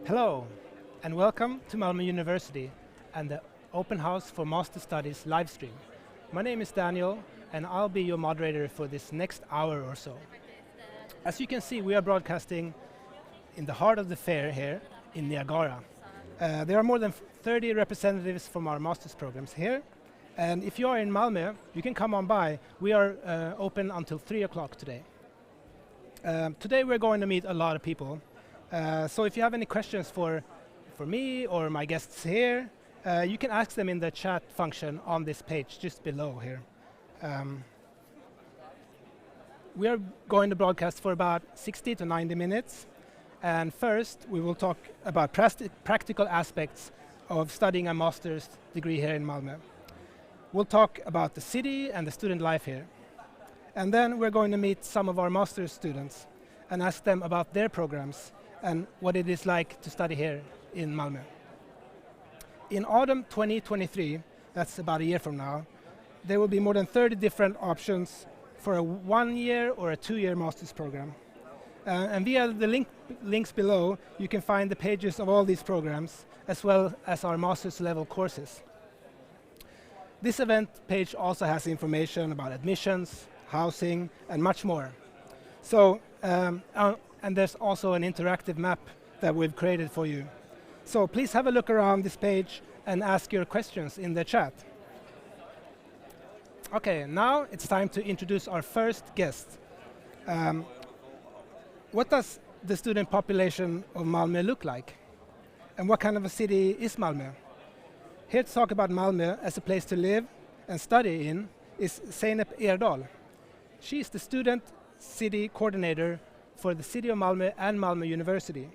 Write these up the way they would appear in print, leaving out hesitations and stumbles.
Hello, and welcome to Malmö University and the Open House for Master Studies live stream. My name is Daniel, and I'll be your moderator for this next hour or so. As you can see, we are broadcasting in the heart of the fair here in Niagara. There are more than 30 representatives from our master's programs here, and if you are in Malmö, you can come on by. We are open until 3 o'clock today. Today we're going to meet a lot of people. So if you have any questions for me or my guests here, you can ask them in the chat function on this page just below here. We are going to broadcast for about 60 to 90 minutes. And first, we will talk about practical aspects of studying a master's degree here in Malmö. We'll talk about the city and the student life here. And then we're going to meet some of our master's students and ask them about their programs and what it is like to study here in Malmö. In autumn 2023, that's about a year from now, there will be more than 30 different options for a 1-year or a 2-year master's program. And via the links below, you can find the pages of all these programs, as well as our master's level courses. This event page also has information about admissions, housing, and much more. So, and there's also an interactive map that we've created for you. So please have a look around this page and ask your questions in the chat. Okay, now it's time to introduce our first guest. What does the student population of Malmö look like? And what kind of a city is Malmö? Here to talk about Malmö as a place to live and study in is Zeynep Erdal. She is the student city coordinator for the city of Malmö and Malmö University.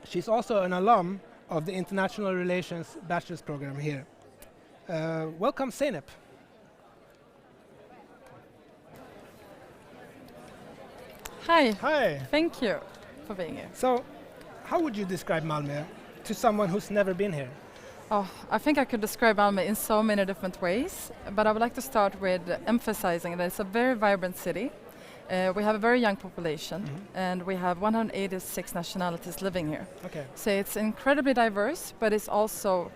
She's also an alum of the International Relations Bachelor's program here. Welcome, Zeynep. Hi. Hi. Thank you for being here. So, how would you describe Malmö to someone who's never been here? Oh, I think I could describe Malmö in so many different ways, but I would like to start with emphasizing that it's a very vibrant city. We have a very young population, and we have 186 nationalities living here. Okay. So it's incredibly diverse, but it's also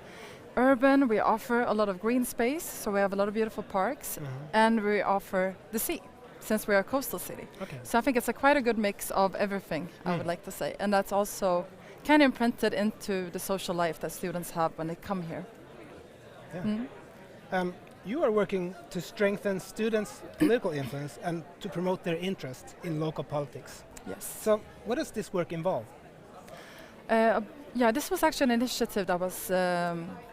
urban. We offer a lot of green space, so we have a lot of beautiful parks, and we offer the sea, since we are a coastal city. Okay. So I think it's quite a good mix of everything, I would like to say. And that's also kind of imprinted into the social life that students have when they come here. Yeah. You are working to strengthen students' political influence and to promote their interest in local politics. Yes. So what does this work involve? Yeah, this was actually an initiative that was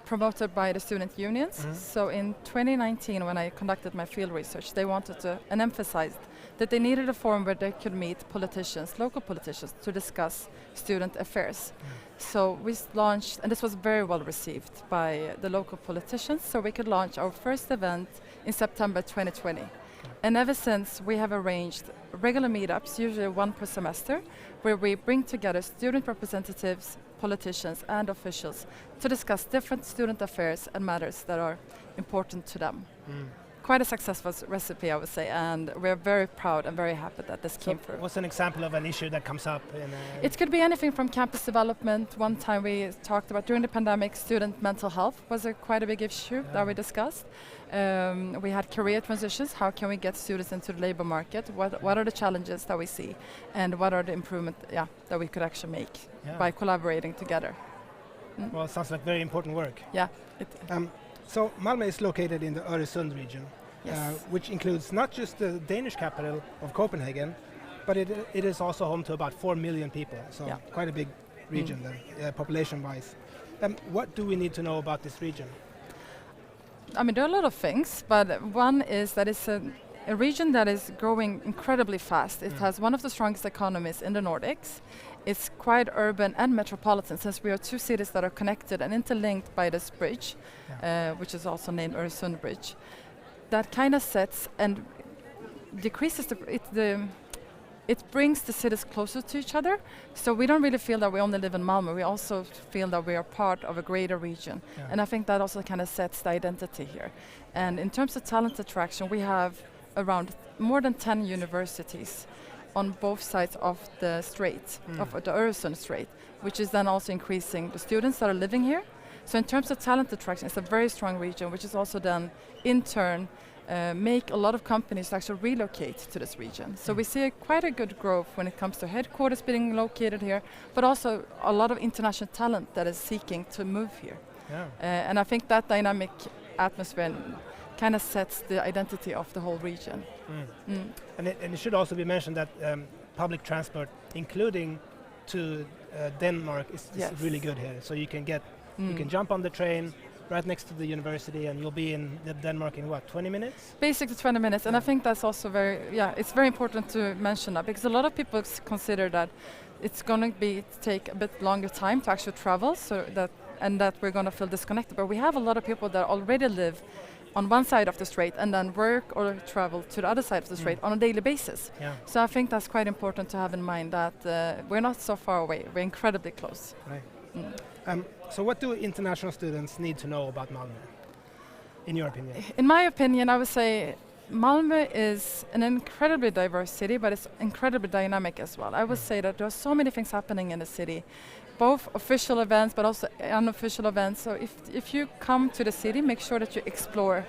promoted by the student unions. So in 2019, when I conducted my field research, they wanted to and emphasized that they needed a forum where they could meet politicians, local politicians, to discuss student affairs. So we launched, and this was very well received by the local politicians, so we could launch our first event in September 2020. And ever since, we have arranged regular meetups, usually one per semester, where we bring together student representatives, politicians and officials to discuss different student affairs and matters that are important to them. Quite a successful recipe, I would say, and we're very proud and very happy that this came through. What's an example of an issue that comes up? It could be anything from campus development. One time we talked about, during the pandemic, student mental health was quite a big issue that we discussed. We had career transitions. How can we get students into the labor market? What are the challenges that we see? And what are the improvements that we could actually make by collaborating together? Well, it sounds like very important work. Yeah. So Malmö is located in the Öresund region, which includes not just the Danish capital of Copenhagen, but it is also home to about 4 million people, so quite a big region then, population-wise. What do we need to know about this region? I mean, there are a lot of things, but one is that it's a region that is growing incredibly fast. It has one of the strongest economies in the Nordics. It's quite urban and metropolitan, since we are two cities that are connected and interlinked by this bridge, which is also named Öresund Bridge. That kind of sets and decreases it brings the cities closer to each other. So we don't really feel that we only live in Malmö. We also feel that we are part of a greater region. And I think that also kind of sets the identity here. And in terms of talent attraction, we have around more than 10 universities on both sides of the strait, of the Eriksson Strait, which is then also increasing the students that are living here. So in terms of talent attraction, it's a very strong region, which is also then in turn make a lot of companies actually relocate to this region. So we see quite a good growth when it comes to headquarters being located here, but also a lot of international talent that is seeking to move here. Yeah. And I think that dynamic atmosphere kind of sets the identity of the whole region. And it should also be mentioned that public transport, including to Denmark, is really good here. So you can get, you can jump on the train right next to the university, and you'll be in Denmark in what, 20 minutes? Basically 20 minutes, and I think that's also it's very important to mention that, because a lot of people consider that it's going to take a bit longer time to actually travel, and that we're going to feel disconnected. But we have a lot of people that already live on one side of the strait and then work or travel to the other side of the strait on a daily basis. Yeah. So I think that's quite important to have in mind, that we're not so far away, we're incredibly close. Right. So what do international students need to know about Malmö, in your opinion? In my opinion, I would say Malmö is an incredibly diverse city, but it's incredibly dynamic as well. I would say that there are so many things happening in the city, both official events but also unofficial events. So if you come to the city, make sure that you explore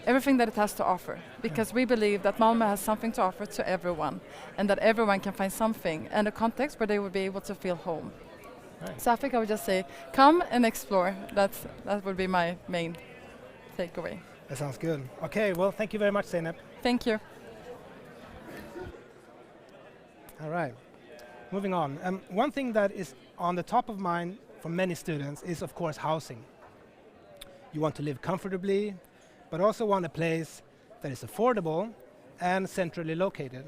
everything that it has to offer, because we believe that Malmö has something to offer to everyone, and that everyone can find something and a context where they will be able to feel home. Right. So I think I would just say, come and explore. That would be my main takeaway. That sounds good. Okay, well, thank you very much, Zeynep. Thank you. All right, moving on. One thing that is on the top of mind for many students is, of course, housing. You want to live comfortably, but also want a place that is affordable and centrally located.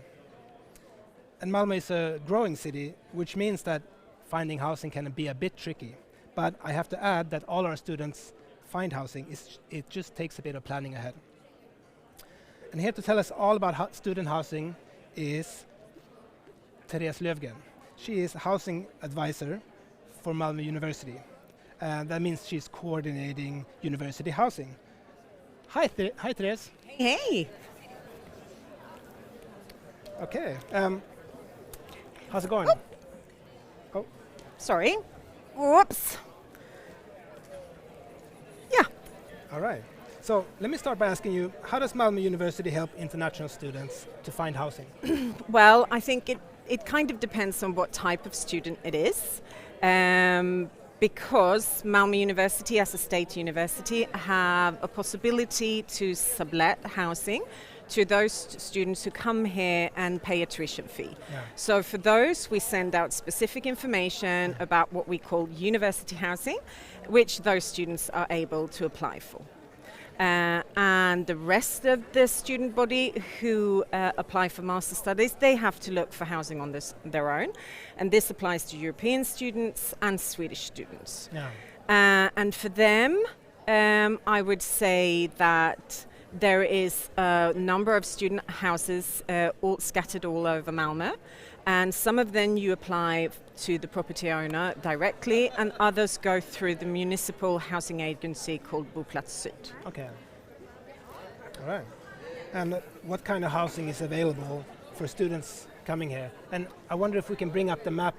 And Malmö is a growing city, which means that finding housing can be a bit tricky. But I have to add that all our students find housing. It just takes a bit of planning ahead. And here to tell us all about student housing is Therese Löfgren. She is a housing advisor for Malmö University. That means she's coordinating university housing. Hi, hi Therese. Hey. Okay. How's it going? Oh. Sorry. Whoops. Yeah. All right. So let me start by asking you, how does Malmö University help international students to find housing? Well, I think it kind of depends on what type of student it is. Because Malmö University, as a state university, have a possibility to sublet housing to those students who come here and pay a tuition fee. Yeah. So for those, we send out specific information about what we call university housing, which those students are able to apply for. And the rest of the student body who apply for master studies, they have to look for housing on their own. And this applies to European students and Swedish students. Yeah. And for them, I would say that there is a number of student houses all scattered all over Malmö. And some of them you apply to the property owner directly, and others go through the municipal housing agency called Boplats Syd. Okay. All right. And what kind of housing is available for students coming here? And I wonder if we can bring up the map.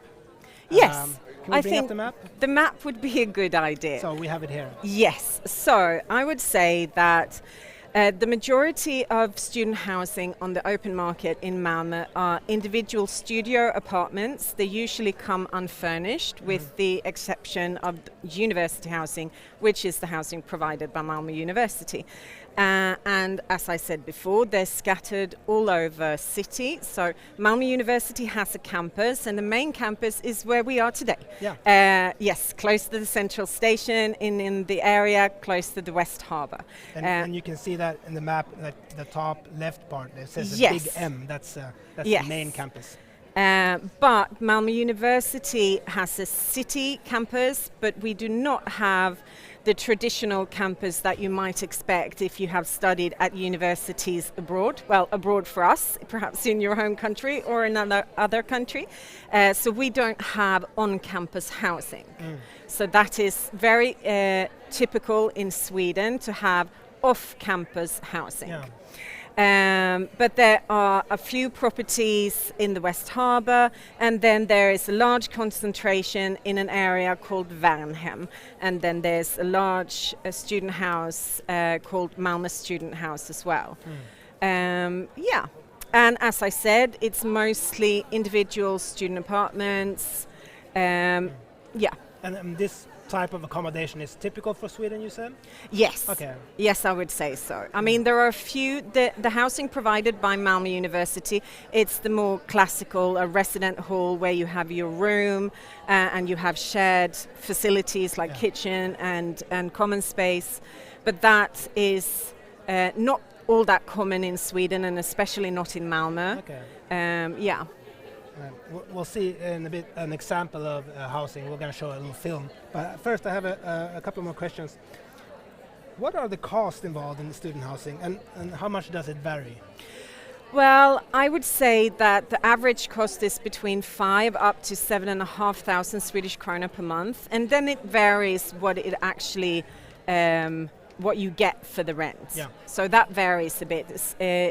Yes. Can we bring up the map? The map would be a good idea. So we have it here. Yes. So I would say that the majority of student housing on the open market in Malmö are individual studio apartments. They usually come unfurnished, with the exception of university housing, which is the housing provided by Malmö University. And as I said before, they're scattered all over city. So Malmö University has a campus, and the main campus is where we are today. Yeah. Yes, close to the central station, in the area close to the West Harbour. And you can see that in the map, that the top left part, it says yes. a big M. That's yes. the main campus. But Malmö University has a city campus, but we do not have the traditional campus that you might expect if you have studied at universities abroad. Well, abroad for us, perhaps in your home country or another other country. So we don't have on-campus housing. So that is very typical in Sweden, to have off-campus housing. Yeah. But there are a few properties in the West Harbour, and then there is a large concentration in an area called Värnhem, and then there's a large student house called Malmö Student House as well. Yeah, and as I said, it's mostly individual student apartments. Yeah. And this type of accommodation is typical for Sweden, you said? Yes. Okay. Yes, I would say so. I mean, there are a few, the housing provided by Malmö University, it's the more classical, a resident hall where you have your room and you have shared facilities like kitchen and common space. But that is not all that common in Sweden, and especially not in Malmö. Okay. Yeah. We'll see in a bit an example of housing. We're going to show a little film. But first I have a couple more questions. What are the costs involved in the student housing, and how much does it vary? Well, I would say that the average cost is between 5 up to 7,500 Swedish krona per month, and then it varies what it actually what you get for the rent. Yeah. So that varies a bit.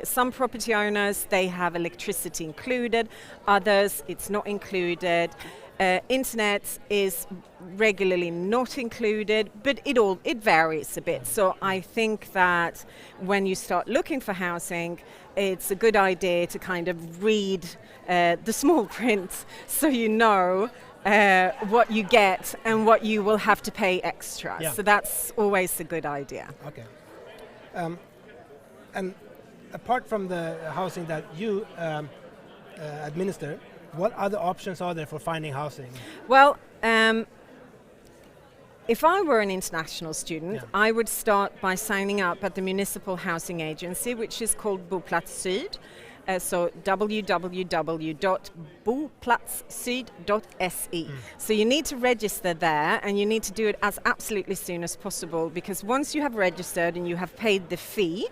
Some property owners, they have electricity included, others it's not included. Internet is regularly not included, but it varies a bit. So I think that when you start looking for housing, it's a good idea to kind of read the small print so you know what you get and what you will have to pay extra. Yeah. So that's always a good idea. Okay. And apart from the housing that you administer, what other options are there for finding housing? Well, if I were an international student, I would start by signing up at the municipal housing agency, which is called Boplats Syd. So www.boplatssyd.se. So you need to register there, and you need to do it as absolutely soon as possible, because once you have registered and you have paid the fee,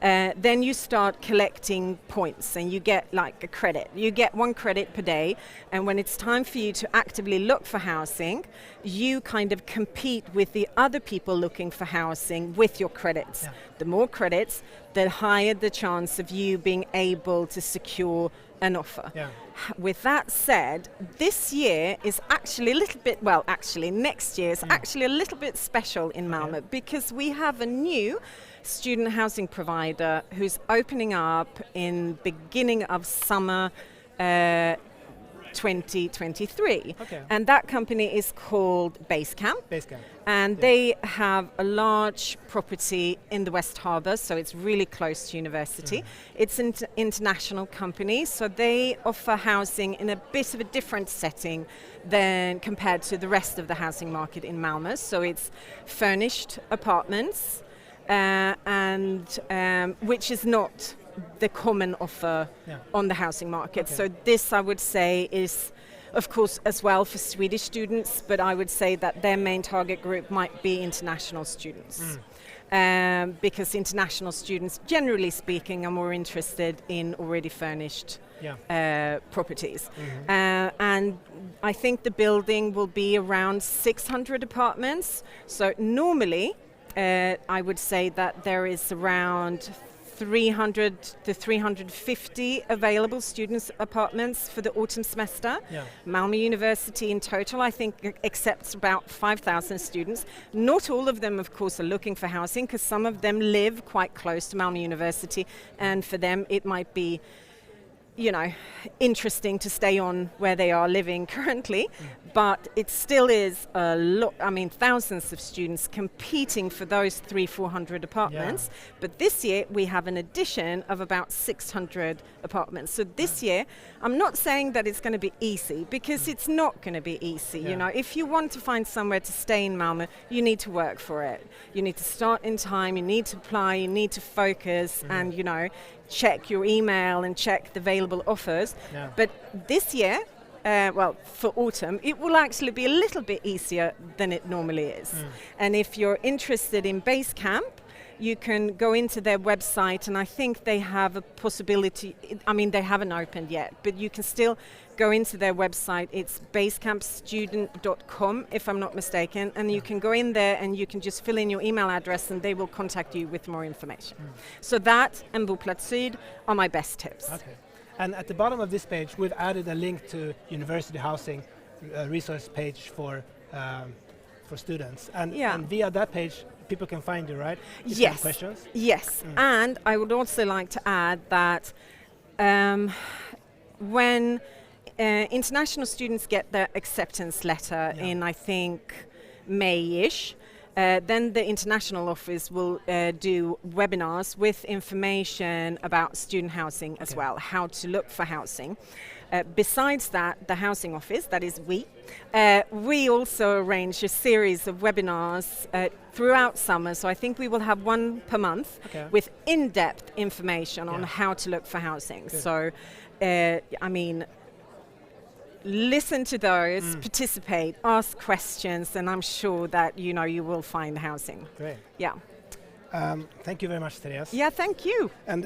then you start collecting points and you get like a credit. You get 1 credit per day, and when it's time for you to actively look for housing, you kind of compete with the other people looking for housing with your credits. Yeah. The more credits, the higher the chance of you being able to secure an offer. Yeah. With that said, this year is actually a little bit, well, actually next year is actually a little bit special in Malmö, because we have a new student housing provider who's opening up in beginning of summer 2023. Okay. And that company is called Basecamp. And they have a large property in the West Harbour, so it's really close to university. It's an international company, so they offer housing in a bit of a different setting than compared to the rest of the housing market in Malmö. So it's furnished apartments, which is not the common offer on the housing market. Okay. So this, I would say, is of course as well for Swedish students, but I would say that their main target group might be international students. Because international students, generally speaking, are more interested in already furnished properties. And I think the building will be around 600 apartments. So normally, I would say that there is around 300 to 350 available students' apartments for the autumn semester. Malmö University in total, I think, accepts about 5,000 students. Not all of them, of course, are looking for housing, because some of them live quite close to Malmö University, and for them it might be, you know, interesting to stay on where they are living currently, but it still is a lot, I mean, thousands of students competing for those 300-400 apartments. But this year we have an addition of about 600 apartments. So this year, I'm not saying that it's going to be easy, because it's not going to be easy. You know, if you want to find somewhere to stay in Malmö, you need to work for it. You need to start in time, you need to apply, you need to focus, and, you know, check your email and check the available offers. But this year, well, for autumn, it will actually be a little bit easier than it normally is. And if you're interested in Basecamp, you can go into their website, and I think they have a possibility, I mean, they haven't opened yet, but you can still go into their website. It's basecampstudent.com, if I'm not mistaken, and you can go in there and you can just fill in your email address and they will contact you with more information. So that and Boplats Syd are my best tips. Okay. And at the bottom of this page, we've added a link to university housing resource page for students. And via that page, people can find you, right? If they have questions? Yes. And I would also like to add that when international students get their acceptance letter in, I think, May-ish, then the international office will do webinars with information about student housing as well, how to look for housing. Besides that, the housing office, that is we also arrange a series of webinars throughout summer, so I think we will have one per month with in-depth information on how to look for housing. Good. So, I mean, listen to those, participate, ask questions, and I'm sure that you will find housing. Great. Yeah. Thank you very much, Therese. Yeah, thank you. And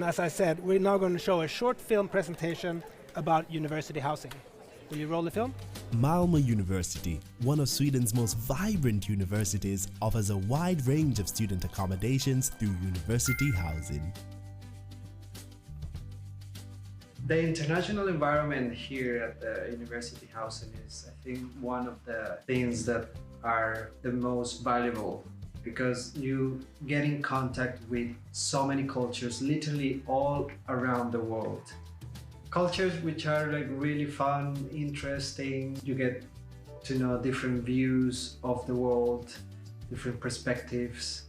as I said, we're now going to show a short film presentation about university housing. Will you roll the film? Malmö University, one of Sweden's most vibrant universities, offers a wide range of student accommodations through university housing. The international environment here at the university housing is, I think, one of the things that are the most valuable, because you get in contact with so many cultures, literally all around the world. Cultures which are like really fun, interesting. You get to know different views of the world, different perspectives,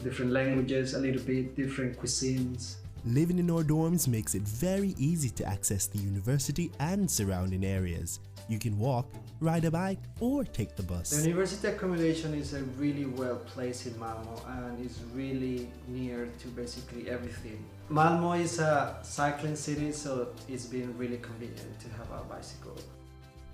different languages a little bit, different cuisines. Living in our dorms makes it very easy to access the university and surrounding areas. You can walk, ride a bike, or take the bus. The university accommodation is a really well placed in Malmö and is really near to basically everything. Malmö is a cycling city, so it's been really convenient to have a bicycle.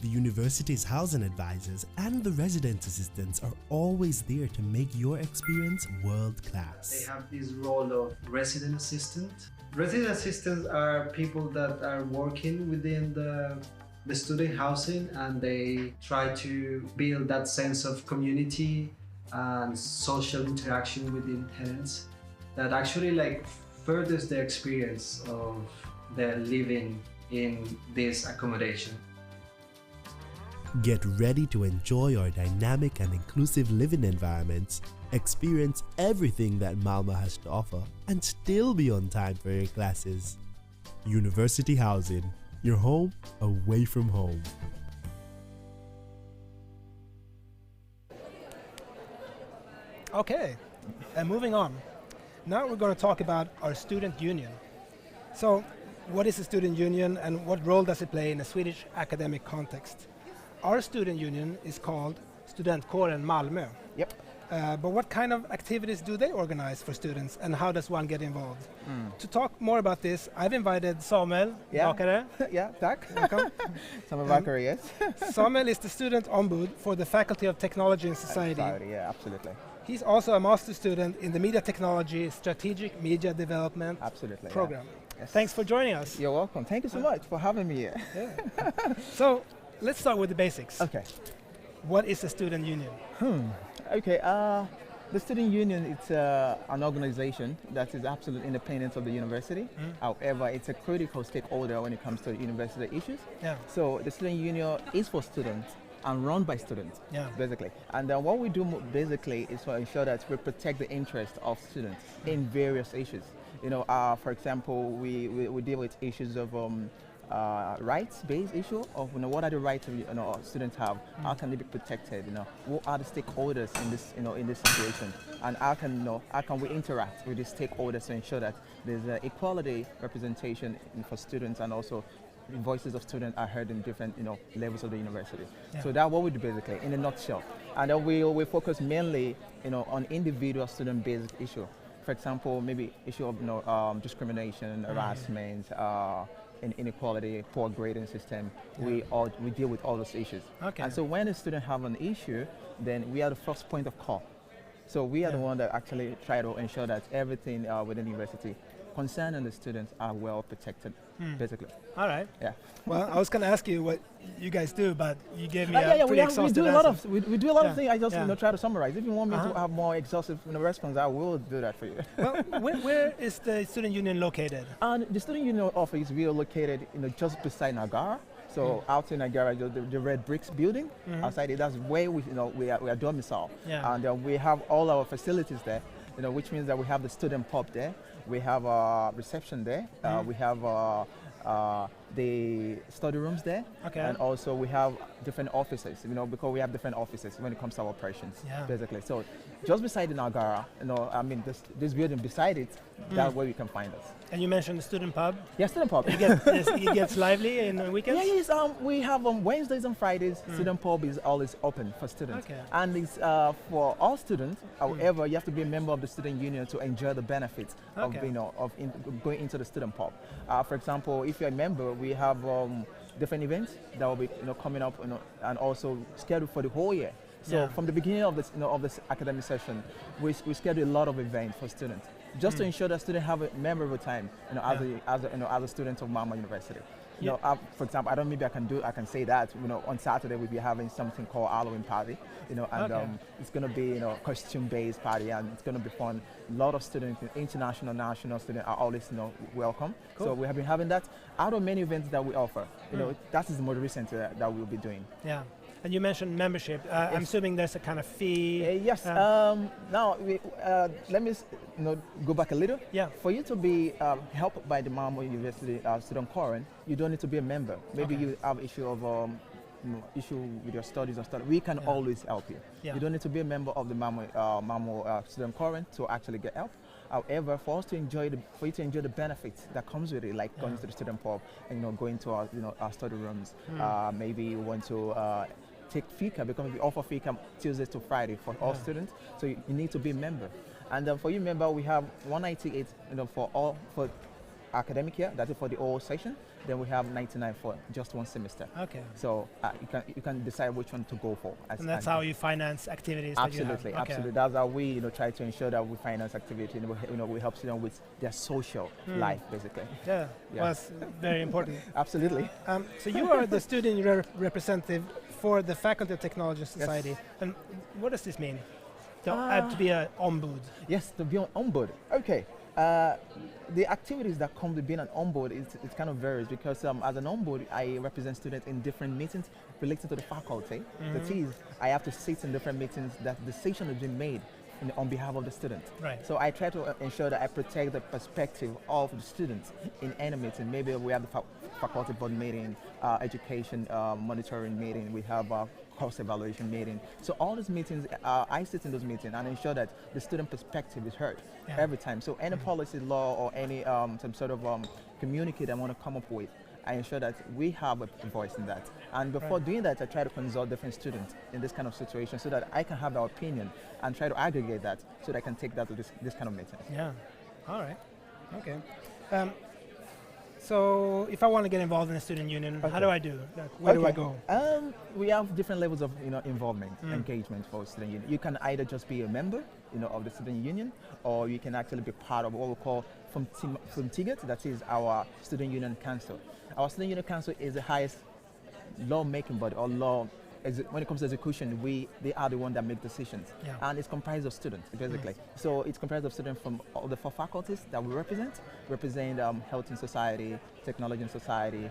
The university's housing advisors and the resident assistants are always there to make your experience world-class. They have this role of resident assistant. Resident assistants are people that are working within the student housing, and they try to build that sense of community and social interaction within tenants that actually like furthers the experience of their living in this accommodation. Get ready to enjoy our dynamic and inclusive living environments, experience everything that Malmö has to offer, and still be on time for your classes. University Housing, your home away from home. Okay, and moving on. Now we're going to talk about our student union. So, what is a student union and what role does it play in a Swedish academic context? Our student union is called Studentkåren Malmö. Yep. But what kind of activities do they organize for students, and how does one get involved? To talk more about this, I've invited Samuel Bakare. Yeah, tack. Welcome. Samuel Bakare, yes. Samuel is the student ombud for the Faculty of Technology and Society. Yeah, absolutely. He's also a master's student in the Media Technology Strategic Media Development program. Yeah. Yes. Thanks for joining us. You're welcome. Thank you so much for having me here. Yeah. So, let's start with the basics. Okay. What is a student union? Okay, the student union, it's an organization that is absolute independent of the university. However, it's a critical stakeholder when it comes to university issues. Yeah. So the student union is for students and run by students, basically. And what we do basically is to ensure that we protect the interests of students in various issues. You know, for example, we deal with issues of rights-based issue of what are the rights students have, how can they be protected, who are the stakeholders in this situation, and how can we interact with the stakeholders to ensure that there's equality representation for students, and also the voices of students are heard in different levels of the university. So that's what we do basically in a nutshell. And then we focus mainly on individual student-based issue. For example, maybe issue of discrimination, harassment, inequality, poor grading system. We deal with all those issues. Okay. And so when a student have an issue, then we are the first point of call. So we are the one that actually try to ensure that everything within the university concerning the students are well protected, basically. All right. Yeah. Well, I was going to ask you what you guys do, but you gave me a pretty exhaustive answer. We do a lot of things. I just try to summarize. If you want me to have more exhaustive response, I will do that for you. Well, where is the student union located? The student union office, we are located just beside Manguera. So out in Manguera, the red bricks building outside it, that's where we are domiciled. Yeah. And we have all our facilities there, which means that we have the student pub there, we have a reception there, we have the study rooms there, and also we have different offices, because we have different offices when it comes to our operations, basically. So just beside the Manguera, this building beside it, that's where you can find us. And you mentioned the student pub. Yeah, student pub. It gets lively in the weekends? Yeah, yes. We have Wednesdays and Fridays. Student pub is always open for students. Okay. And it's for all students. However, you have to be a member of the student union to enjoy the benefits of going into the student pub. For example, if you're a member, we have different events that will be coming up, and also scheduled for the whole year. So from the beginning of this academic session, we schedule a lot of events for students, just to ensure that students have a memorable time, as a student of Malmö University. For example, I can say that, on Saturday we'll be having something called Halloween party, and it's going to be, costume-based party, and it's going to be fun. A lot of students, international, national students are always, welcome. Cool. So we have been having that. Out of many events that we offer, that is the most recent that we'll be doing. Yeah. And you mentioned membership. I'm assuming there's a kind of fee. Yes. Now, let me go back a little. Yeah. For you to be helped by the Malmö University Studentkåren, you don't need to be a member. Maybe you have issue with your studies or stuff. We can always help you. Yeah. You don't need to be a member of the Malmö Studentkåren to actually get help. However, for you to enjoy the benefits that comes with it, like going to the student pub and going to our study rooms, maybe you want to take fika, because we offer fika Tuesday to Friday for all students. So you need to be a member. And for you member, we have 198 for academic year, that is for the whole session. Then we have 99 for just one semester. Okay. So you can decide which one to go for. And that's how you finance activities. Absolutely, absolutely. That's how we try to ensure that we finance activity. We help students with their social life, basically. Yeah. Well, that's very important. Absolutely. So you are the student representative for the Faculty of Technology Society. Yes. And what does this mean? To be an ombud? Yes, to be an ombud. Okay. The activities that come with being an ombud, it kind of varies, because as an ombud, I represent students in different meetings related to the faculty. That is, I have to sit in different meetings that the decision has been made on behalf of the student. Right. So I try to ensure that I protect the perspective of the students in any meeting. Maybe we have the faculty board meeting, education monitoring meeting, we have course evaluation meeting. So all these meetings, I sit in those meetings and ensure that the student perspective is heard every time. So any policy, law, or any some sort of communique that I want to come up with, I ensure that we have a voice in that. And before doing that, I try to consult different students in this kind of situation so that I can have their opinion and try to aggregate that so that I can take that to this kind of meetings. Yeah. All right. Okay. So if I want to get involved in a student union, how do I do? Where do I go? We have different levels of involvement, engagement for student union. You can either just be a member of the student union, or you can actually be part of what we call from TIGET, that is our student union council. Our student union council is the highest law-making body, or law. When it comes to execution, they are the one that make decisions, and it's comprised of students basically. So it's comprised of students from all the 4 faculties that we represent health and society, technology and society,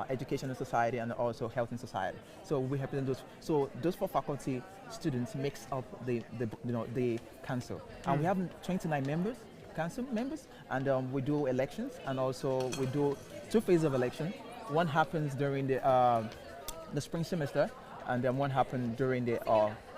education and society, and also health and society. So we represent those. So those 4 faculty students makes up the council, and we have 29 members, council members, and we do elections, and also we do 2 phases of election. One happens during the spring semester, and then one happened during the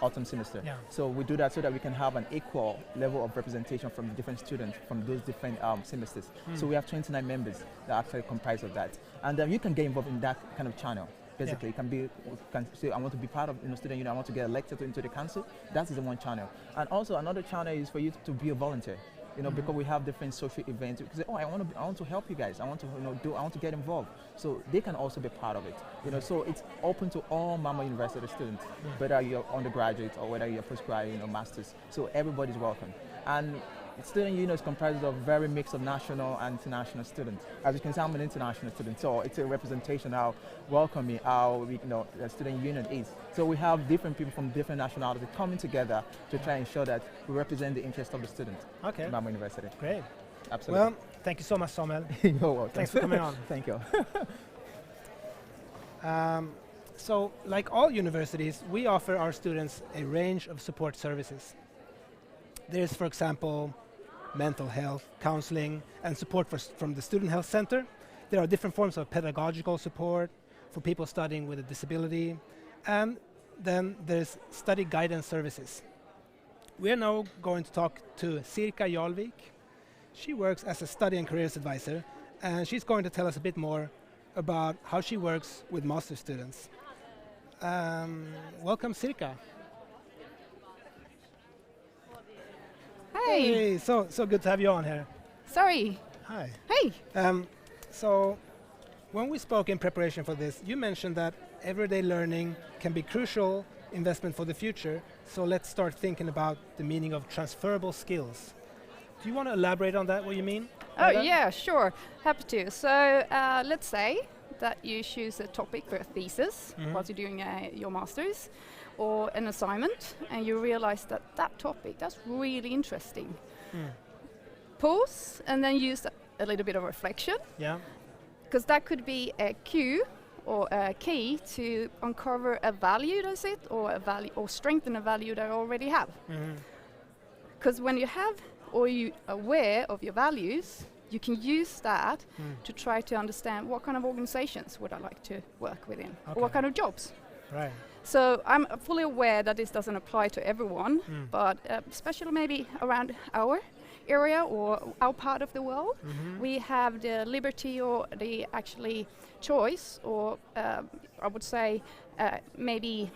autumn semester. So we do that so that we can have an equal level of representation from different students from those different semesters. So we have 29 members that actually comprise of that. And you can get involved in that kind of channel. Basically, you can say, I want to be part of student union, I want to get elected into the council. That is the one channel. And also another channel is for you to be a volunteer. because we have different social events. We say, oh, I want to help you guys. I want to I want to get involved. So they can also be part of it. So it's open to all Malmö University students, whether you're undergraduate or whether you're postgraduate or masters. So everybody's welcome. And Student Union is comprised of very mix of national and international students. As you can see, I'm an international student, so it's a representation of how welcoming the Student Union is. So we have different people from different nationalities coming together to try and ensure that we represent the interest of the students at Malmö University. Great. Absolutely. Well, thank you so much, Samuel. You're welcome. Thanks for coming on. Thank you. So, like all universities, we offer our students a range of support services. There's, for example, mental health, counseling, and support from the Student Health Center. There are different forms of pedagogical support for people studying with a disability, and then there's study guidance services. We are now going to talk to Sirkka Jarlvik. She works as a study and careers advisor, and she's going to tell us a bit more about how she works with master students. Welcome, Sirkka. Hi. Hey, so good to have you on here. Sorry. Hi. Hey. So, when we spoke in preparation for this, you mentioned that everyday learning can be crucial investment for the future. So let's start thinking about the meaning of transferable skills. Do you want to elaborate on that, what you mean? Oh yeah, sure. Happy to. So let's say that you choose a topic for a thesis while you're doing your master's, or an assignment, and you realize that topic, that's really interesting. Pause and then use a little bit of reflection. Yeah. Because that could be a cue or a key to uncover a value, does it, or a value, or strengthen a value that you already have. Because when you have, or you are aware of your values, you can use that to try to understand what kind of organizations would I like to work within, or what kind of jobs. Right. So I'm fully aware that this doesn't apply to everyone, but especially maybe around our area or our part of the world, we have the liberty or the actually choice, or I would say maybe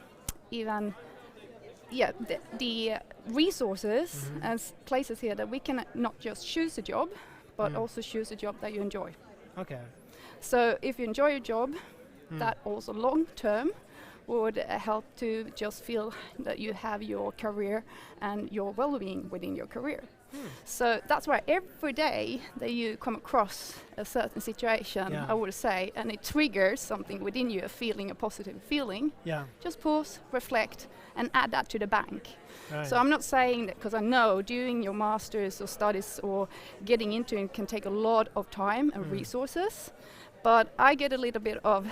even the resources and places here that we can not just choose a job, but also choose a job that you enjoy. Okay. So if you enjoy your job, that also long term would help to just feel that you have your career and your well-being within your career. So that's why every day that you come across a certain situation, I would say, and it triggers something within you, a positive feeling, just pause, reflect, and add that to the bank. Right. So I'm not saying that, because I know doing your master's or studies or getting into it can take a lot of time and resources, but I get a little bit of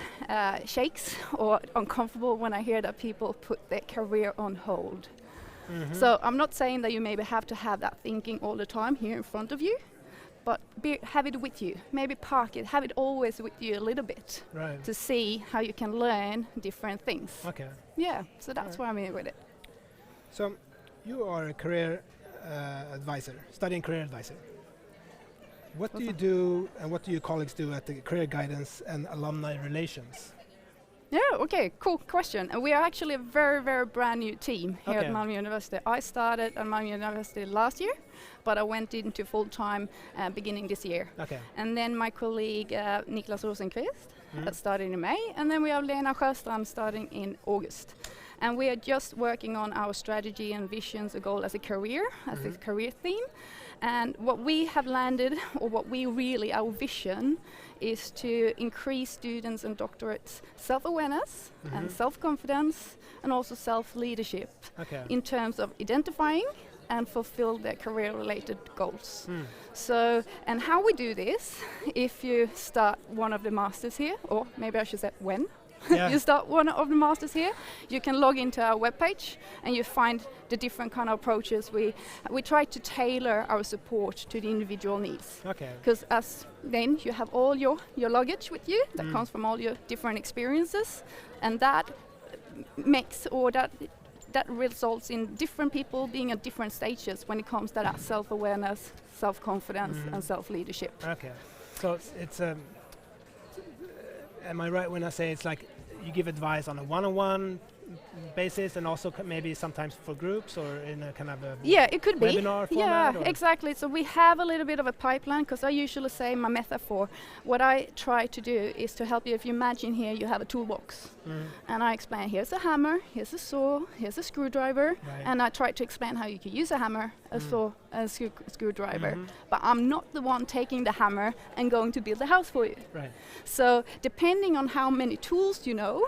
shakes or uncomfortable when I hear that people put their career on hold. So I'm not saying that you maybe have to have that thinking all the time here in front of you, but have it with you. Maybe park it, have it always with you a little bit to see how you can learn different things. Okay. Yeah, so that's why I'm here with it. So you are a career advisor, studying career advisor. What do you do, and what do your colleagues do at the Career Guidance and Alumni Relations? Yeah, okay, cool question. And we are actually a very, very brand new team here at Malmö University. I started at Malmö University last year, but I went into full-time beginning this year. Okay. And then my colleague Niklas Rosenqvist started in May, and then we have Lena Sjöstrand starting in August. And we are just working on our strategy and visions, a goal as a career, as a career theme. And what we have landed, or what we really, our vision, is to increase students and doctorates self-awareness and self-confidence, and also self-leadership in terms of identifying and fulfill their career-related goals. So, and how we do this, if you start one of the masters here, or maybe I should say when, you start one of the masters here, you can log into our webpage and you find the different kind of approaches. We try to tailor our support to the individual needs. Because then you have all your luggage with you that comes from all your different experiences, and that makes, or that results in different people being at different stages when it comes to that self-awareness, self-confidence and self-leadership. Okay, so it's am I right when I say it's like you give advice on a one-on-one basis, and also maybe sometimes for groups or in a kind of a it could be webinar format? Yeah, exactly. So we have a little bit of a pipeline, because I usually say my metaphor, what I try to do is to help you. If you imagine here you have a toolbox, and I explain, here's a hammer, here's a saw, here's a screwdriver, and I try to explain how you can use a hammer, a saw, a screwdriver. But I'm not the one taking the hammer and going to build a house for you. Right. So depending on how many tools you know,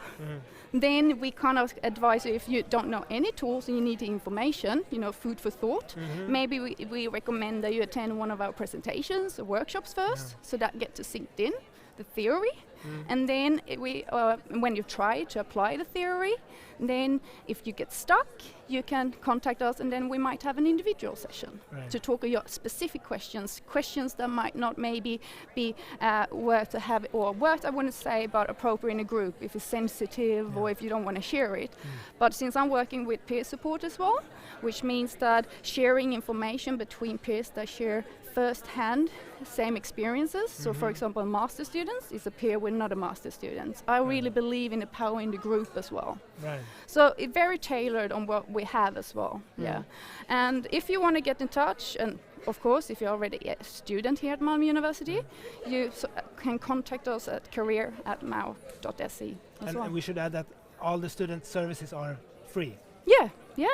then we kind of advise you, if you don't know any tools and you need the information, food for thought, maybe we recommend that you attend one of our presentations or workshops first, so that get to sink in the theory. And then when you try to apply the theory, then if you get stuck, you can contact us, and then we might have an individual session to talk about your specific questions that might not maybe be worth to have, or worth, I wouldn't say, but appropriate in a group if it's sensitive or if you don't want to share it. But since I'm working with peer support as well, which means that sharing information between peers that share first-hand same experiences. So for example, master students is a peer with not a master student. I really believe in the power in the group as well. Right. So it's very tailored on what we have as well. Yeah. And if you want to get in touch, and of course if you're already a student here at Malmö University, you can contact us at career@mau.se as well. And we should add that all the student services are free. Yeah,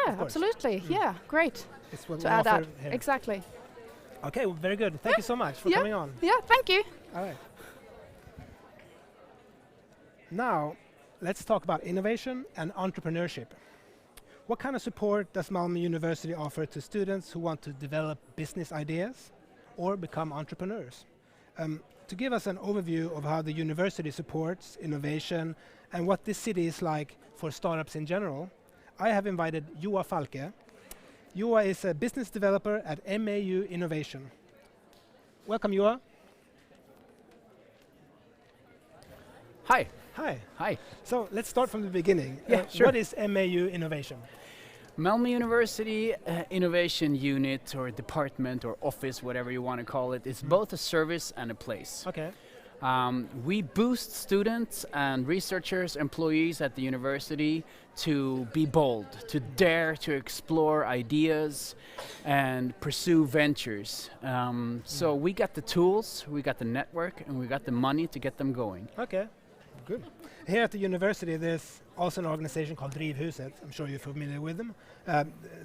absolutely. Yeah, great. It's what To we add offer that, here. exactly. Okay, well, very good. Thank you so much for coming on. Yeah, thank you. All right. Now, let's talk about innovation and entrepreneurship. What kind of support does Malmö University offer to students who want to develop business ideas or become entrepreneurs? To give us an overview of how the university supports innovation and what this city is like for startups in general, I have invited Joa Falke. Joa is a business developer at MAU Innovation. Welcome, Joa. Hi. Hi. Hi. So let's start from the beginning. Sure. What is MAU Innovation? Malmö University Innovation Unit or Department or Office, whatever you want to call it, is both a service and a place. Okay. We boost students and researchers, employees at the university to be bold, to dare to explore ideas and pursue ventures. So we got the tools, we got the network, and we got the money to get them going. Okay, good. Here at the university there's also an organization called Drivhuset. I'm sure you're familiar with them.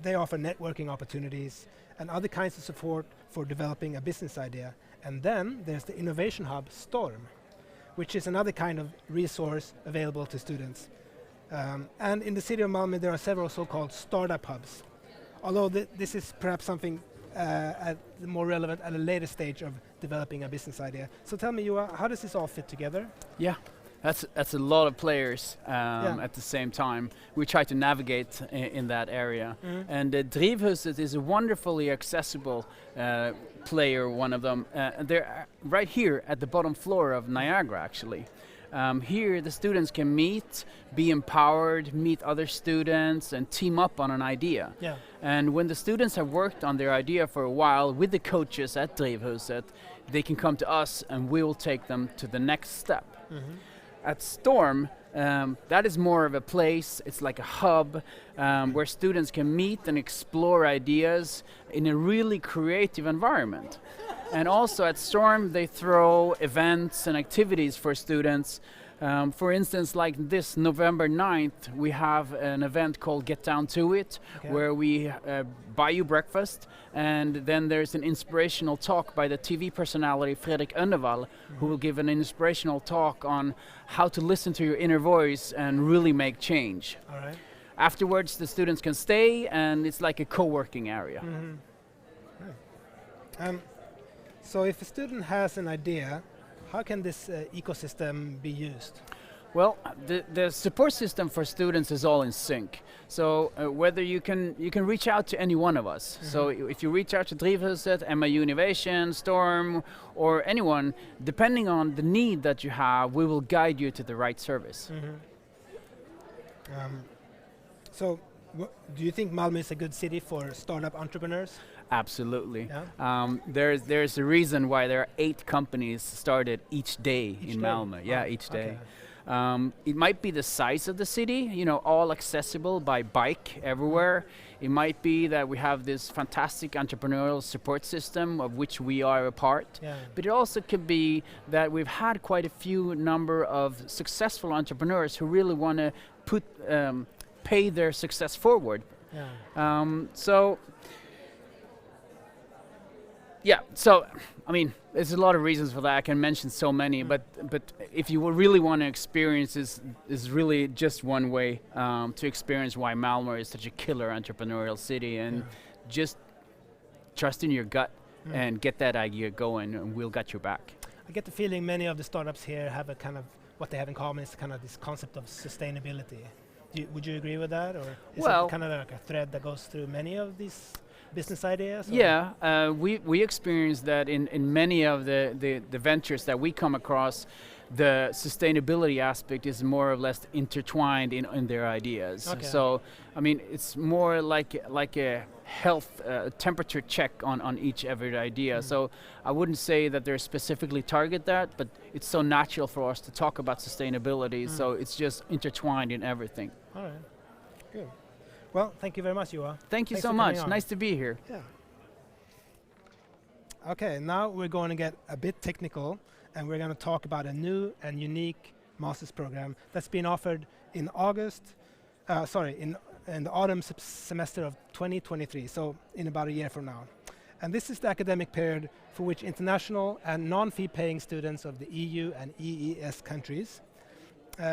They offer networking opportunities and other kinds of support for developing a business idea. And then there's the innovation hub Storm, which is another kind of resource available to students. And in the city of Malmö there are several so-called startup hubs. Although this is perhaps something more relevant at a later stage of developing a business idea. So tell me, Joa, how does this all fit together? Yeah, that's a lot of players at the same time. We try to navigate in that area. And Drivhuset is a wonderfully accessible player, one of them. They're right here at the bottom floor of Niagara, actually. Here the students can meet, be empowered, meet other students and team up on an idea. Yeah. And when the students have worked on their idea for a while with the coaches at Drivhuset, they can come to us and we will take them to the next step. At Storm, that is more of a place, it's like a hub where students can meet and explore ideas in a really creative environment. And also at Storm they throw events and activities for students. For instance, like this November 9th, we have an event called Get Down to It, where we buy you breakfast, and then there's an inspirational talk by the TV personality Fredrik Önnevall, who will give an inspirational talk on how to listen to your inner voice and really make change. All right. Afterwards, the students can stay, and it's like a co-working area. Right. So if a student has an idea, how can this ecosystem be used? Well, the support system for students is all in sync. So whether you can reach out to any one of us. So if you reach out to Drivhuset, MAU Innovation, Storm, or anyone, depending on the need that you have, we will guide you to the right service. So do you think Malmö is a good city for startup entrepreneurs? Absolutely. Yeah? There's a reason why there are 8 companies started each day in Malmö. Yeah, each day. It might be the size of the city, you know, all accessible by bike everywhere. It might be that we have this fantastic entrepreneurial support system of which we are a part. Yeah. But it also could be that we've had quite a few number of successful entrepreneurs who really want to pay their success forward. Yeah. So I mean, there's a lot of reasons for that. I can mention so many, but if you really want to experience this, is really just one way to experience why Malmö is such a killer entrepreneurial city, and just trust in your gut and get that idea going, and we'll get your back. I get the feeling many of the startups here have a kind of, what they have in common is kind of this concept of sustainability. Would you agree with that, or is it kind of like a thread that goes through many of these business ideas? Yeah, we experience that in many of the ventures that we come across. The sustainability aspect is more or less intertwined in their ideas. Okay. So, I mean, it's more like a health temperature check on each every idea. So I wouldn't say that they're specifically target that, but it's so natural for us to talk about sustainability. So it's just intertwined in everything. All right, good. Well, thank you very much, Joa. Thank you Thanks so for much. coming on. Nice to be here. Yeah. Okay, now we're going to get a bit technical, and we're going to talk about a new and unique master's program that's been offered in in the autumn semester of 2023, so in about a year from now. And this is the academic period for which international and non-fee paying students of the EU and EES countries,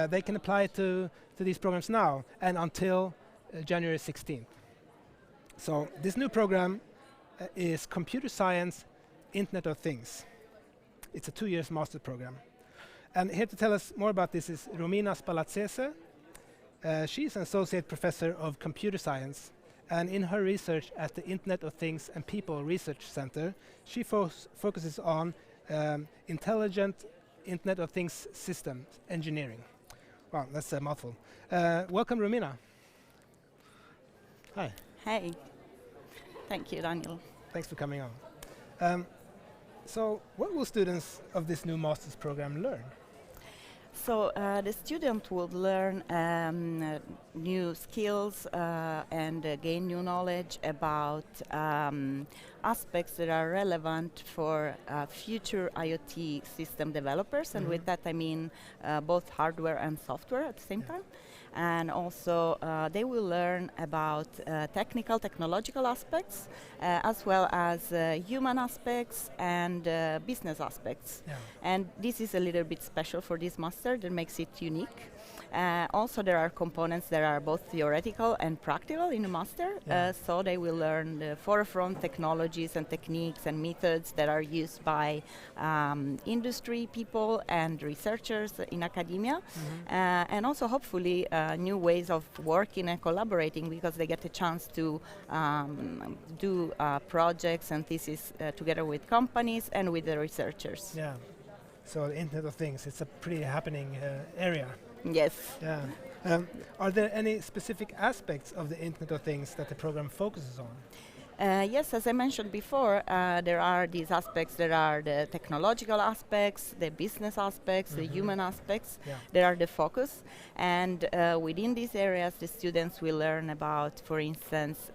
they can apply to these programs now and until January 16th. So this new program is Computer Science, Internet of Things. It's a 2-year master program. And here to tell us more about this is Romina Spalazzese. She's an associate professor of computer science, and in her research at the Internet of Things and People Research Center, she focuses on intelligent Internet of Things systems engineering. Wow, that's a mouthful. Welcome, Romina. Hi. Hey. Thank you, Daniel. Thanks for coming on. So what will students of this new master's program learn? So the student will learn new skills and gain new knowledge about aspects that are relevant for future IoT system developers, and with that I mean both hardware and software at the same time. And also they will learn about technological aspects as well as human aspects and business aspects. Yeah. And this is a little bit special for this master that makes it unique. Also there are components that are both theoretical and practical in the master, so they will learn the forefront technologies and techniques and methods that are used by industry people and researchers in academia, and also hopefully new ways of working and collaborating, because they get a chance to do projects and theses together with companies and with the researchers. Yeah, so the Internet of Things, it's a pretty happening area. Yes. Yeah. Are there any specific aspects of the Internet of Things that the program focuses on? Yes, as I mentioned before, there are these aspects that are the technological aspects, the business aspects, the human aspects that are the focus. And within these areas, the students will learn about, for instance,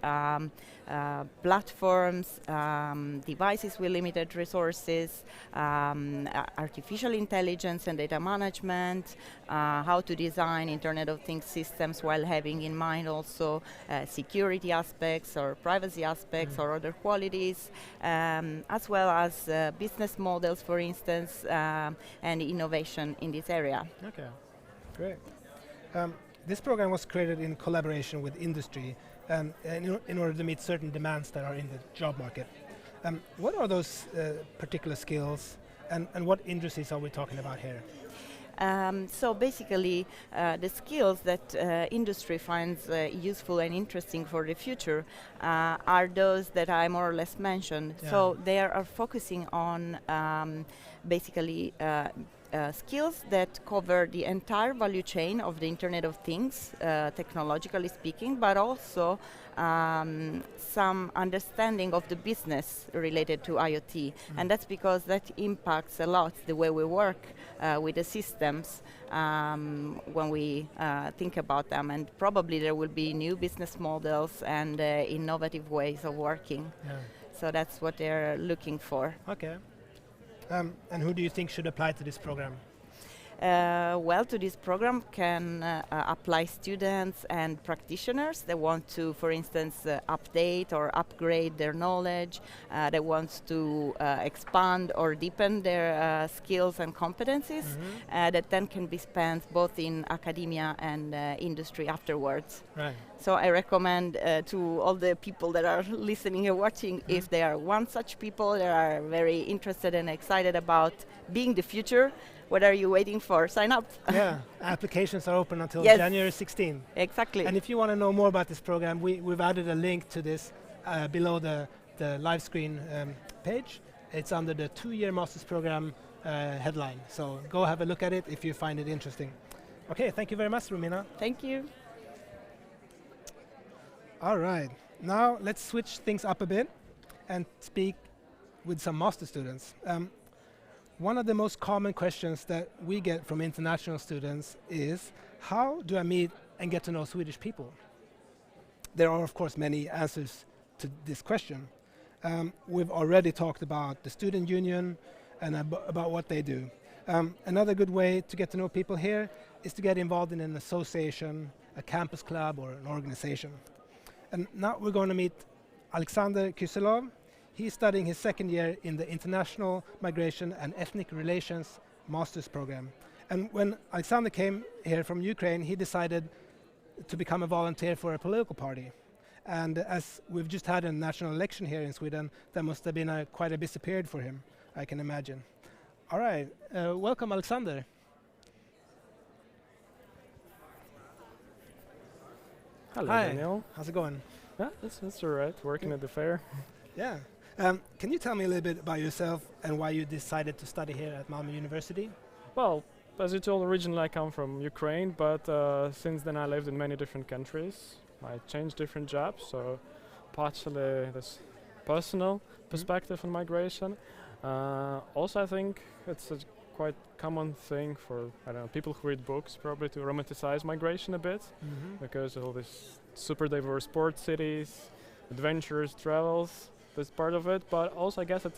platforms, devices with limited resources, artificial intelligence and data management, how to design Internet of Things systems while having in mind also security aspects or privacy aspects or other qualities, as well as business models, for instance, and innovation in this area. Okay, great. This program was created in collaboration with industry and in order to meet certain demands that are in the job market. What are those particular skills, and what industries are we talking about here? So basically, the skills that industry finds useful and interesting for the future are those that I more or less mentioned. Yeah. So they are focusing on basically skills that cover the entire value chain of the Internet of Things, technologically speaking, but also some understanding of the business related to IoT. And that's because that impacts a lot the way we work with the systems when we think about them. And probably there will be new business models and innovative ways of working. Yeah. So that's what they're looking for. Okay. And who do you think should apply to this program? Well, to this program can apply students and practitioners. They want to, for instance, update or upgrade their knowledge. They want to expand or deepen their skills and competencies that then can be spent both in academia and industry afterwards. Right. So I recommend to all the people that are listening and watching, if they are one such people that are very interested and excited about being the future, what are you waiting for? Sign up. Yeah, applications are open until Yes. January 16. Exactly. And if you want to know more about this program, we've added a link to this below the live screen page. It's under the 2-year master's program headline. So go have a look at it if you find it interesting. Okay, thank you very much, Romina. Thank you. All right, now let's switch things up a bit and speak with some master students. One of the most common questions that we get from international students is, how do I meet and get to know Swedish people? There are, of course, many answers to this question. We've already talked about the student union and about what they do. Another good way to get to know people here is to get involved in an association, a campus club, or an organization. And now we're going to meet Oleksandr Kyselov. He's studying his second year in the International Migration and Ethnic Relations Master's Program. And when Oleksandr came here from Ukraine, he decided to become a volunteer for a political party. And as we've just had a national election here in Sweden, that must have been quite a busy period for him, I can imagine. All right, welcome Oleksandr. Hello, Hi. Daniel. How's it going? Yeah, that's all right. Working at the fair. Yeah. Can you tell me a little bit about yourself and why you decided to study here at Malmö University? Well, as you told, originally I come from Ukraine, but since then I lived in many different countries. I changed different jobs, so partially this personal perspective on migration. Also, I think it's a quite common thing for, I don't know, people who read books probably to romanticize migration a bit, because of all these super diverse port cities, adventures, travels, that's part of it, but also I guess it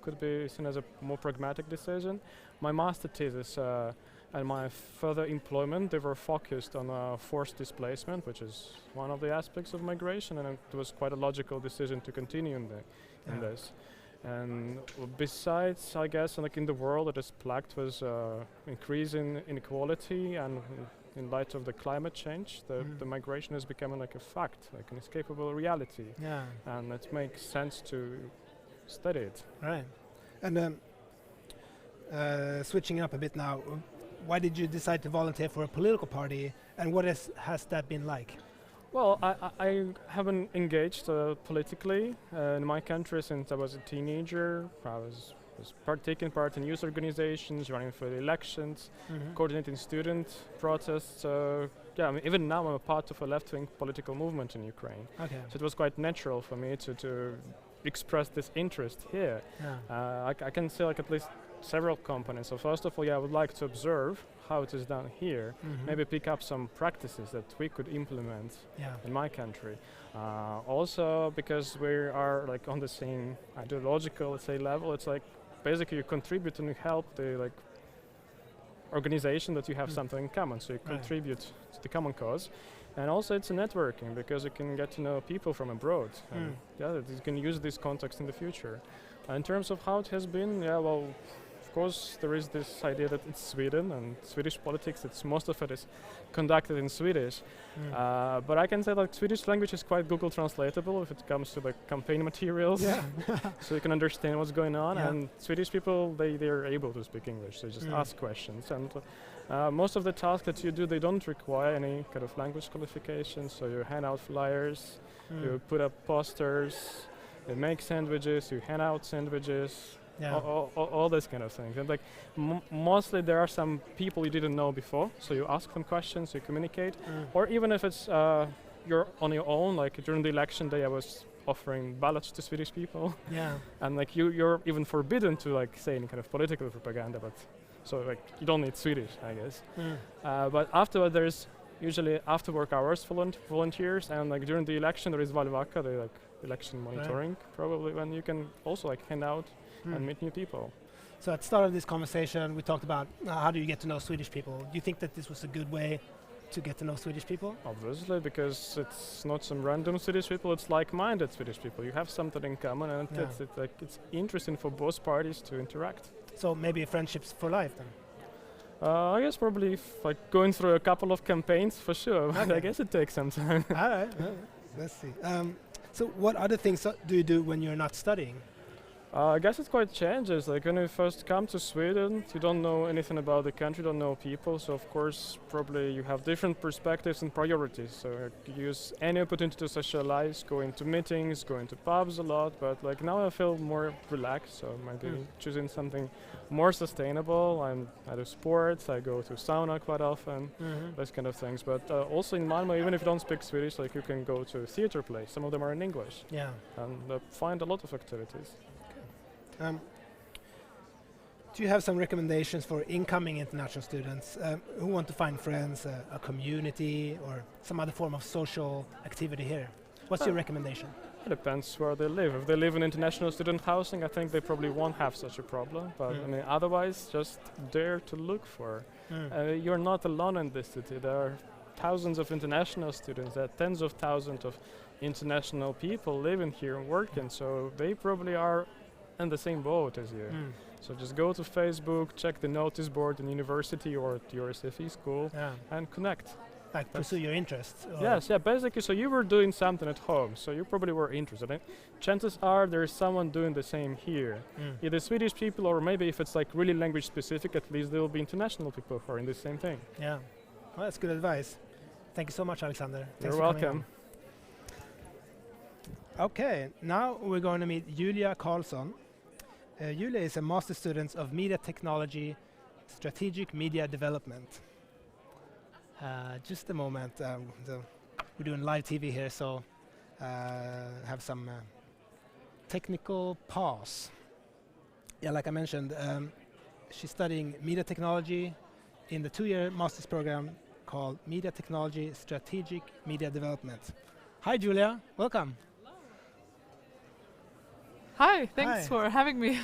could be seen as a more pragmatic decision. My master thesis and my further employment, they were focused on forced displacement, which is one of the aspects of migration, and it was quite a logical decision to continue in this. And besides, I guess, like in the world, it is plagued with increasing inequality, and in light of the climate change, the migration is becoming like a fact, like an escapable reality. Yeah. And it makes sense to study it. Right. And switching up a bit now, why did you decide to volunteer for a political party, and what has that been like? Well, I haven't engaged politically in my country since I was a teenager. I was taking part in youth organizations, running for the elections, coordinating student protests. So yeah, I mean, even now I'm a part of a left-wing political movement in Ukraine. Okay. So it was quite natural for me to express this interest here. Yeah. I can say like at least several components. So first of all, yeah, I would like to observe how it is done here, maybe pick up some practices that we could implement in my country. Also, because we are like on the same ideological, let's say, level, it's like basically you contribute and you help the like organization that you have something in common, so you contribute to the common cause. And also it's a networking, because you can get to know people from abroad. And yeah, you can use this context in the future. In terms of how it has been, yeah, well, of course there is this idea that it's Sweden and Swedish politics, most of it is conducted in Swedish. But I can say that Swedish language is quite Google translatable if it comes to the campaign materials. Yeah. So you can understand what's going on, and Swedish people, they're able to speak English, so just ask questions. And most of the tasks that you do, they don't require any kind of language qualifications, so you hand out flyers, you put up posters, you make sandwiches, you hand out sandwiches, all this kind of things. And like mostly there are some people you didn't know before, so you ask them questions, you communicate, or even if it's you're on your own. Like during the election day, I was offering ballots to Swedish people. Yeah. And like you're even forbidden to like say any kind of political propaganda, but so like you don't need Swedish, I guess. But afterward, there's usually after work hours volunteers, and like during the election there is Valvaka, the like election monitoring, probably when you can also like hang out and meet new people. So at the start of this conversation, we talked about how do you get to know Swedish people. Do you think that this was a good way to get to know Swedish people? Obviously, because it's not some random Swedish people, it's like-minded Swedish people. You have something in common, and it's interesting for both parties to interact. So maybe friendships for life then? I guess probably like going through a couple of campaigns for sure, but I guess it takes some time. All right, let's see. So what other things do you do when you're not studying? I guess it quite changes. Like when you first come to Sweden, you don't know anything about the country, don't know people, so of course probably you have different perspectives and priorities. So you use any opportunity to socialize, going to meetings, going to pubs a lot, but like now I feel more relaxed, so maybe choosing something more sustainable. I do sports, I go to sauna quite often, those kind of things. But also in Malmö, even if you don't speak Swedish, like you can go to a theater plays, some of them are in English. Yeah. And find a lot of activities. Do you have some recommendations for incoming international students who want to find friends, a community, or some other form of social activity here? What's your recommendation? It depends where they live. If they live in international student housing, I think they probably won't have such a problem. But I mean, otherwise, just dare to look for. You're not alone in this city. There are thousands of international students. There are tens of thousands of international people living here and working. So they probably are in the same boat as you. So just go to Facebook, check the notice board in university or at your SFE school and connect. Like pursue your interests. Yes, basically, so you were doing something at home, so you probably were interested. And chances are there is someone doing the same here. Either Swedish people, or maybe if it's like really language specific, at least there will be international people who are in the same thing. Yeah, well, that's good advice. Thank you so much, Oleksandr. You're welcome. Okay, now we're going to meet Julia Karlsson. Julia is a master student of Media Technology, Strategic Media Development. Just a moment, we're doing live TV here, so have some technical pause. Yeah, like I mentioned, she's studying Media Technology in the 2-year master's program called Media Technology, Strategic Media Development. Hi, Julia, welcome. Hi, thanks for having me.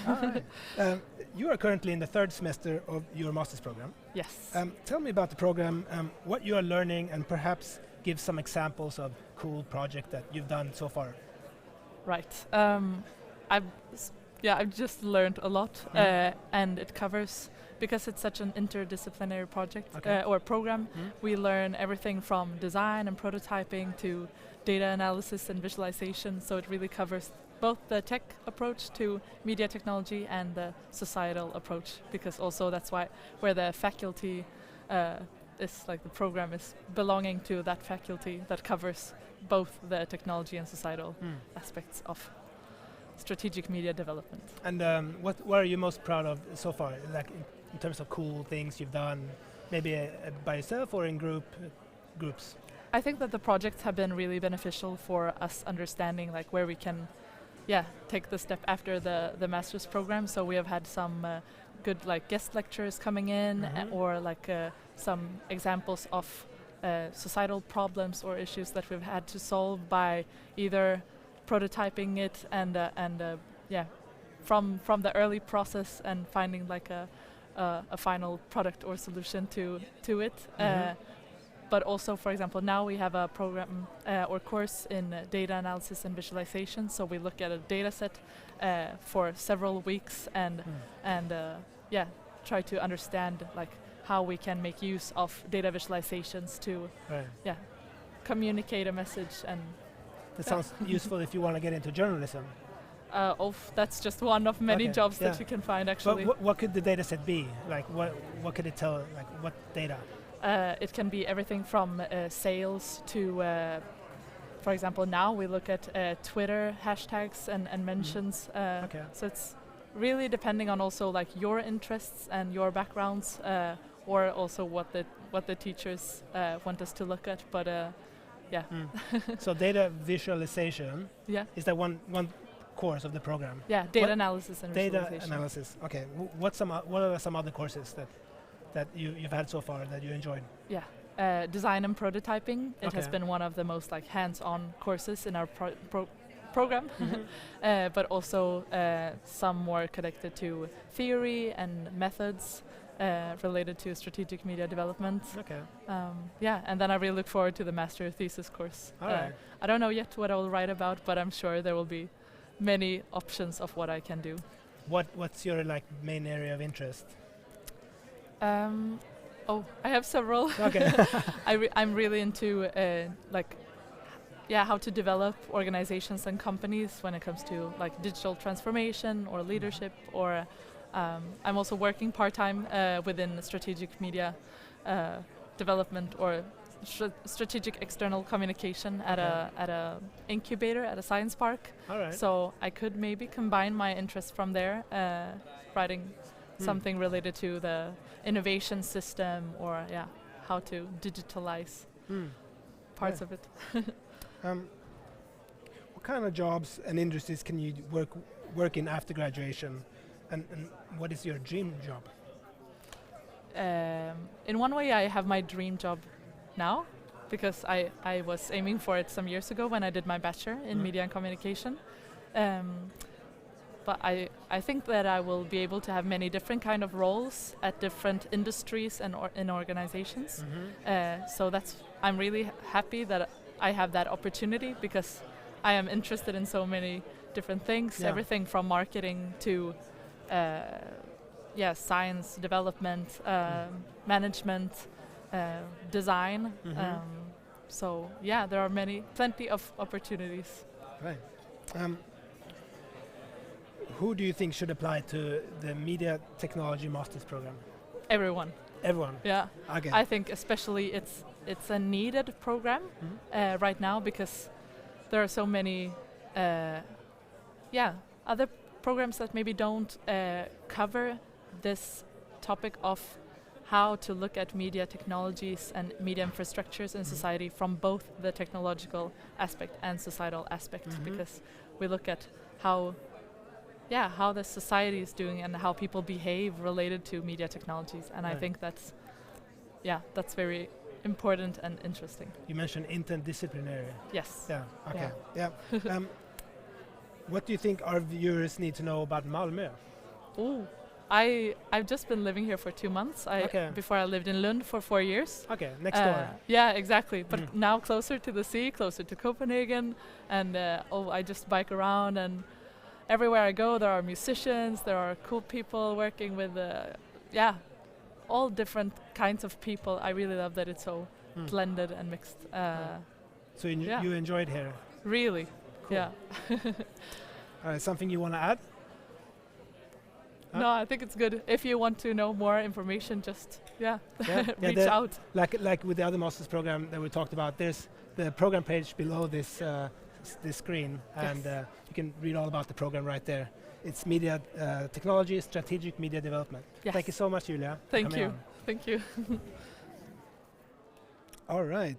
You are currently in the 3rd semester of your master's program. Yes. Tell me about the program, what you are learning, and perhaps give some examples of cool projects that you've done so far. Right. I've just learned a lot, and it covers, because it's such an interdisciplinary project or program, we learn everything from design and prototyping to data analysis and visualization, so it really covers both the tech approach to media technology and the societal approach, because also that's where the faculty is, like the program is belonging to that faculty that covers both the technology and societal aspects of strategic media development. And what are you most proud of so far, like in terms of cool things you've done, maybe by yourself or in groups? I think that the projects have been really beneficial for us understanding like where we can take the step after the master's program. So we have had some good like guest lectures coming in or like some examples of societal problems or issues that we've had to solve by either prototyping it and from the early process and finding like a final product or solution to it. But also, for example, now we have a program or course in data analysis and visualization. So we look at a data set for several weeks and try to understand like how we can make use of data visualizations to communicate a message. And that sounds useful if you want to get into journalism. That's just one of many jobs that you can find actually. But what could the data set be? Like what could it tell? Like what data? It can be everything from sales to, for example, now we look at Twitter hashtags and mentions. So it's really depending on also like your interests and your backgrounds, or also what the teachers want us to look at. But yeah. So data visualization. Yeah. Is that one course of the program? Yeah, data analysis and visualization. Data analysis. Okay. What are some other courses that you've had so far that you enjoyed? Yeah. Design and prototyping. It has been one of the most like hands-on courses in our program, but also some more connected to theory and methods related to strategic media development. Okay. Yeah, and then I really look forward to the master thesis course. All right. I don't know yet what I will write about, but I'm sure there will be many options of what I can do. What's your like main area of interest? Oh, I have several. Okay. I'm really into how to develop organizations and companies when it comes to like digital transformation or leadership, or I'm also working part-time within strategic media development or strategic external communication at a incubator at a science park. All right. So I could maybe combine my interest from there, writing something related to the innovation system, or how to digitalize parts of it. What kind of jobs and industries can you work in after graduation, and what is your dream job? In one way, I have my dream job now, because I was aiming for it some years ago when I did my bachelor in media and communication. But I think that I will be able to have many different kind of roles at different industries and in organizations. So I'm really happy that I have that opportunity, because I am interested in so many different things, everything from marketing to science development, management, design. So there are plenty of opportunities. Right. Who do you think should apply to the media technology master's program? Everyone. Everyone. Yeah. Okay. I think especially it's a needed program right now, because there are so many other programs that maybe don't cover this topic of how to look at media technologies and media infrastructures in society from both the technological aspect and societal aspect, because we look at how the society is doing and how people behave related to media technologies, and I think that's very important and interesting. You mentioned interdisciplinary. Yes. Yeah. Okay. Yeah. What do you think our viewers need to know about Malmö? Oh, I've just been living here for 2 months. Before I lived in Lund for 4 years. Okay, next door. Yeah, exactly. But now closer to the sea, closer to Copenhagen, and I just bike around, and everywhere I go there are musicians, there are cool people working with all different kinds of people. I really love that it's so blended and mixed. So you enjoyed here? Really, cool. Yeah. Something you want to add? No, I think it's good. If you want to know more information, just reach out. Like with the other master's program that we talked about, there's the program page below this screen, and you can read all about the program right there. It's media technology, strategic media development. Yes. Thank you so much, Julia. Thank you. Thank you. All right.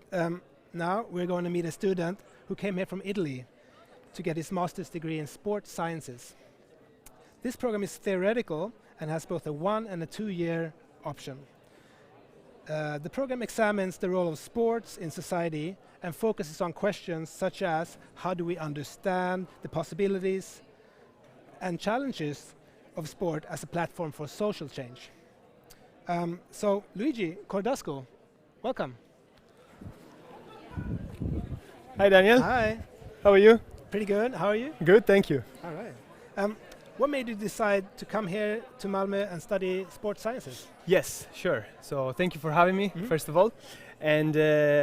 Now we're going to meet a student who came here from Italy to get his master's degree in sports sciences. This program is theoretical and has both a 1 and a 2-year option. The program examines the role of sports in society and focuses on questions such as how do we understand the possibilities and challenges of sport as a platform for social change. So Luigi Cordasco, welcome. Hi Daniel. Hi. How are you? Pretty good. How are you? Good, thank you. All right. What made you decide to come here to Malmö and study sports sciences? Yes, sure. So thank you for having me, first of all. And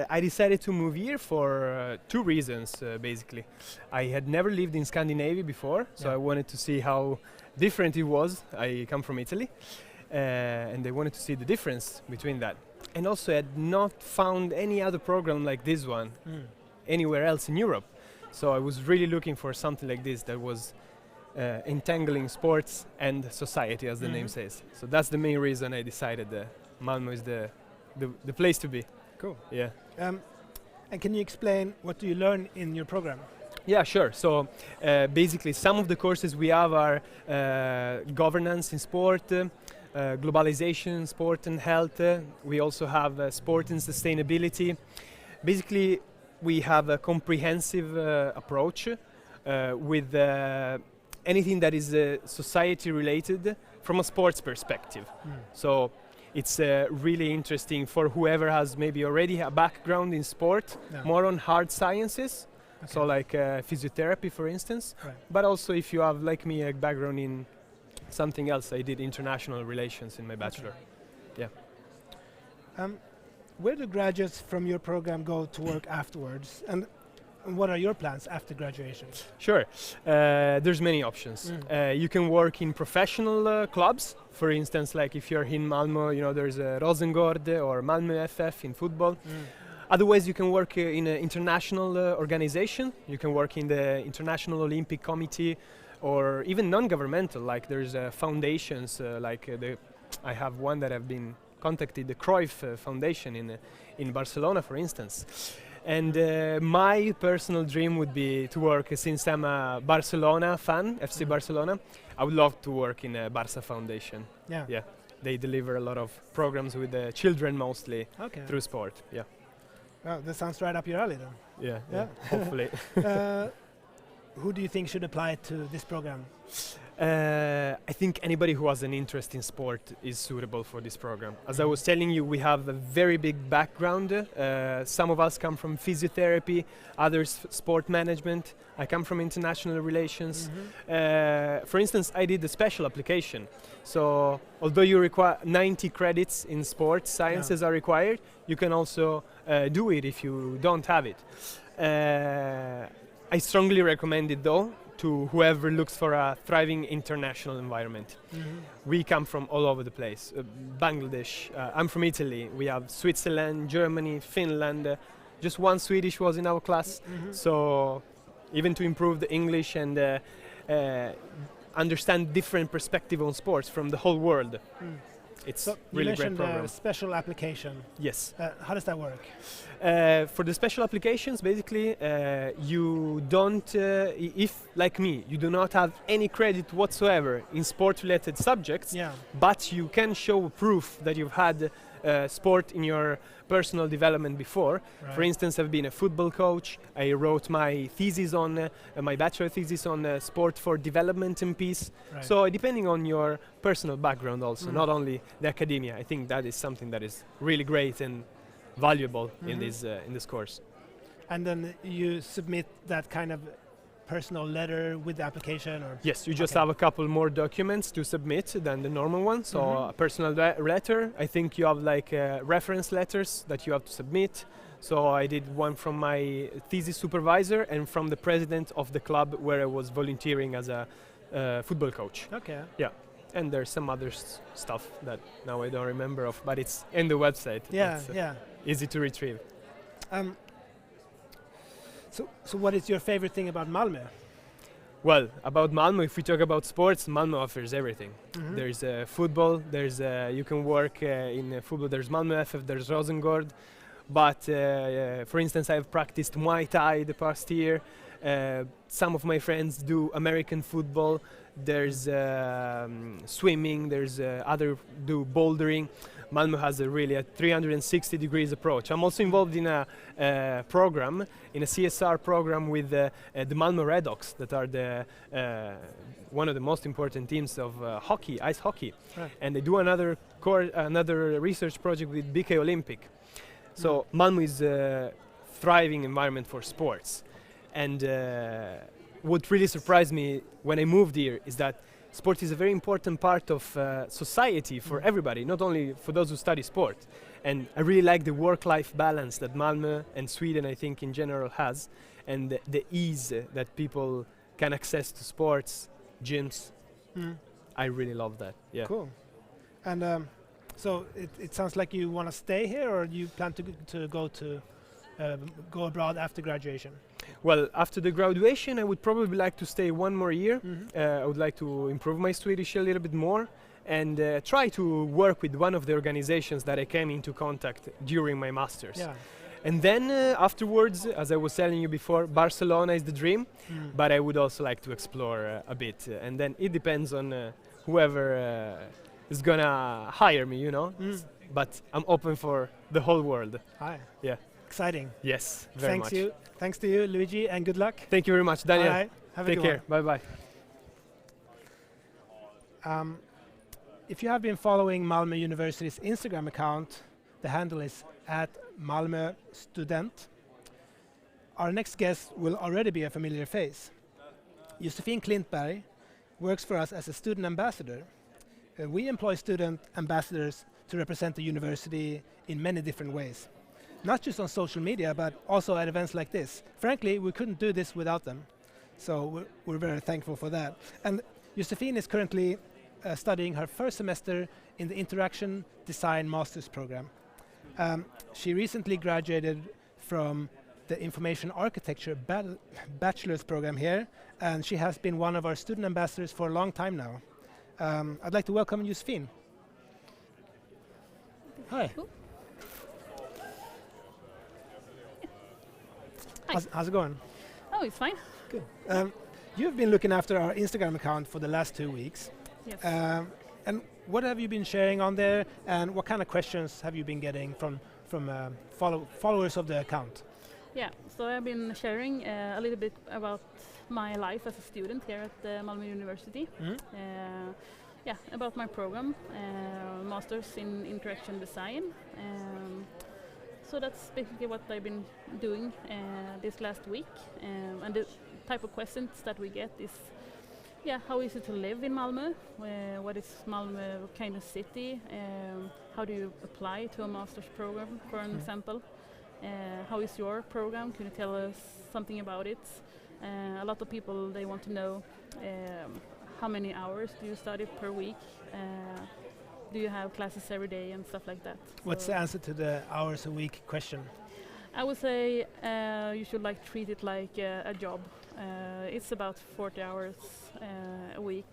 I decided to move here for 2 reasons, basically. I had never lived in Scandinavia before, so I wanted to see how different it was. I come from Italy, and I wanted to see the difference between that. And also I had not found any other program like this one anywhere else in Europe. So I was really looking for something like this that was entangling sports and society, as the name says. So that's the main reason I decided that Malmö is the place to be. Cool. Yeah. And can you explain what do you learn in your program? Yeah, sure. So basically some of the courses we have are governance in sport, globalization, sport and health. We also have sport and sustainability. Basically, we have a comprehensive approach with anything that is society related from a sports perspective. So it's really interesting for whoever has maybe already a background in sport, more on hard sciences, so like physiotherapy, for instance, but also if you have, like me, a background in something else. I did international relations in my bachelor. Yeah. Where do graduates from your program go to work afterwards? And what are your plans after graduation? Sure. There's many options. You can work in professional clubs. For instance, like if you're in Malmö, you know, there's Rosengård or Malmö FF in football. Otherwise, you can work in an international organization. You can work in the International Olympic Committee, or even non-governmental, like there's foundations, I have one that I've been contacted, the Cruyff Foundation in Barcelona, for instance. And my personal dream would be to work, since I'm a Barcelona fan, FC Barcelona, I would love to work in a Barca Foundation. Yeah. They deliver a lot of programs with the children mostly through sport. Yeah. Well, that sounds right up your alley then. Yeah. Hopefully. Who do you think should apply to this program? I think anybody who has an interest in sport is suitable for this program. As I was telling you, we have a very big background. Some of us come from physiotherapy, others sport management. I come from international relations. For instance, I did the special application. So although you require 90 credits in sports sciences are required, you can also do it if you don't have it. I strongly recommend it though to whoever looks for a thriving international environment. We come from all over the place. Bangladesh, I'm from Italy. We have Switzerland, Germany, Finland. Just one Swedish was in our class. So even to improve the English and understand different perspective on sports from the whole world. It's so really you great program. mentioned special application. Yes. How does that work? For the special applications, basically, you don't, if like me, you do not have any credit whatsoever in sport-related subjects, but you can show proof that you've had sport in your personal development before. For instance, I've been a football coach. I wrote my thesis on, my bachelor thesis on sport for development and peace. So depending on your personal background also, not only the academia, I think that is something that is really great and valuable in this course. And then you submit that kind of personal letter with the application? Or yes, you just have a couple more documents to submit than the normal one. So a personal letter, I think you have like reference letters that you have to submit. So I did one from my thesis supervisor and from the president of the club where I was volunteering as a football coach. Yeah. And there's some other stuff that now I don't remember of, but it's in the website. It's, easy to retrieve. So what is your favorite thing about Malmö? Well, about Malmö, if we talk about sports, Malmö offers everything. There's football, there's you can work in football, there's Malmö FF, there's Rosengård. But for instance, I've practiced Muay Thai the past year. Some of my friends do American football. There's swimming, there's other do bouldering. Malmö has a really 360 degrees approach. I'm also involved in a program, in a CSR program with the Malmö Redhawks, that are the one of the most important teams of hockey, ice hockey. And they do another research project with BK Olympic. So Malmö is a thriving environment for sports. And what really surprised me when I moved here is that sport is a very important part of society for everybody, not only for those who study sport. And I really like the work-life balance that Malmö and Sweden, I think, in general has, and the ease that people can access to sports, gyms. I really love that. Yeah. Cool. And so it sounds like you want to stay here, or you plan to go abroad after graduation? Well, after the graduation, I would probably like to stay one more year. I would like to improve my Swedish a little bit more and try to work with one of the organizations that I came into contact during my master's. Yeah. And then afterwards, as I was telling you before, Barcelona is the dream, but I would also like to explore a bit. And then it depends on whoever is gonna hire me, you know. But I'm open for the whole world. Hi. Yeah. Exciting. Yes, very much. Thanks to you, Luigi, and good luck. Thank you very much, Daniel. All right. Have a Take good care. one. Bye-bye. If you have been following Malmö University's Instagram account, the handle is @Malmö Student. Our next guest will already be a familiar face. Josefine Klintberg works for us as a student ambassador. We employ student ambassadors to represent the university in many different ways. Not just on social media, but also at events like this. Frankly, we couldn't do this without them. So we're very thankful for that. And Josefine is currently studying her first semester in the Interaction Design Master's program. She recently graduated from the Information Architecture Bachelor's program here, and she has been one of our student ambassadors for a long time now. I'd like to welcome Josefine. Hi. Cool. How's it going? Oh, it's fine. Good. You've been looking after our Instagram account for the last 2 weeks. Yes. And what have you been sharing on there, and what kind of questions have you been getting from followers of the account? Yeah, so I've been sharing a little bit about my life as a student here at Malmö University. About my program, Masters in Interaction Design. So that's basically what I've been doing this last week. And the type of questions that we get is, how is it to live in Malmö? What is Malmö kind of city? How do you apply to a master's program, for an example? How is your program? Can you tell us something about it? A lot of people, they want to know how many hours do you study per week? Do you have classes every day and stuff like that? What's the answer to the hours a week question? I would say you should treat it like a job. It's about 40 hours a week,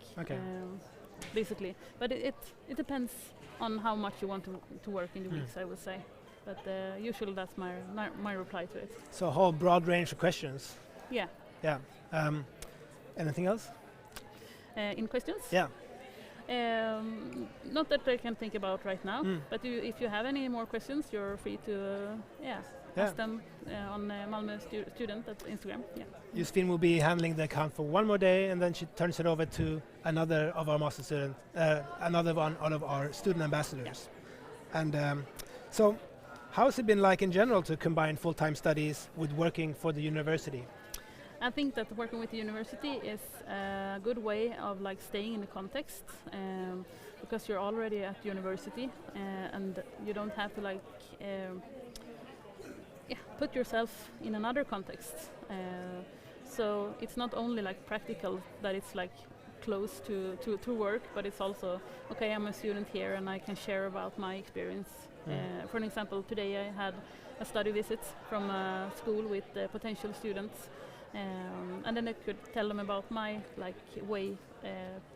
basically. But it depends on how much you want to work in the weeks, I would say. But usually that's my reply to it. So a whole broad range of questions. Yeah. Yeah. Anything else? In questions? Yeah. Not that I can think about right now, but if you have any more questions, you're free to ask them on Malmö Student at Instagram. Yeah. Josefine will be handling the account for one more day, and then she turns it over to another of our master students, another one out of our student ambassadors. Yeah. And so, how has it been like in general to combine full-time studies with working for the university? I think that working with the university is a good way of staying in the context, because you're already at university and you don't have to put yourself in another context. So it's not only practical, that it's close to work, but it's also, okay, I'm a student here and I can share about my experience. For an example, today I had a study visit from a school with potential students. And then I could tell them about my way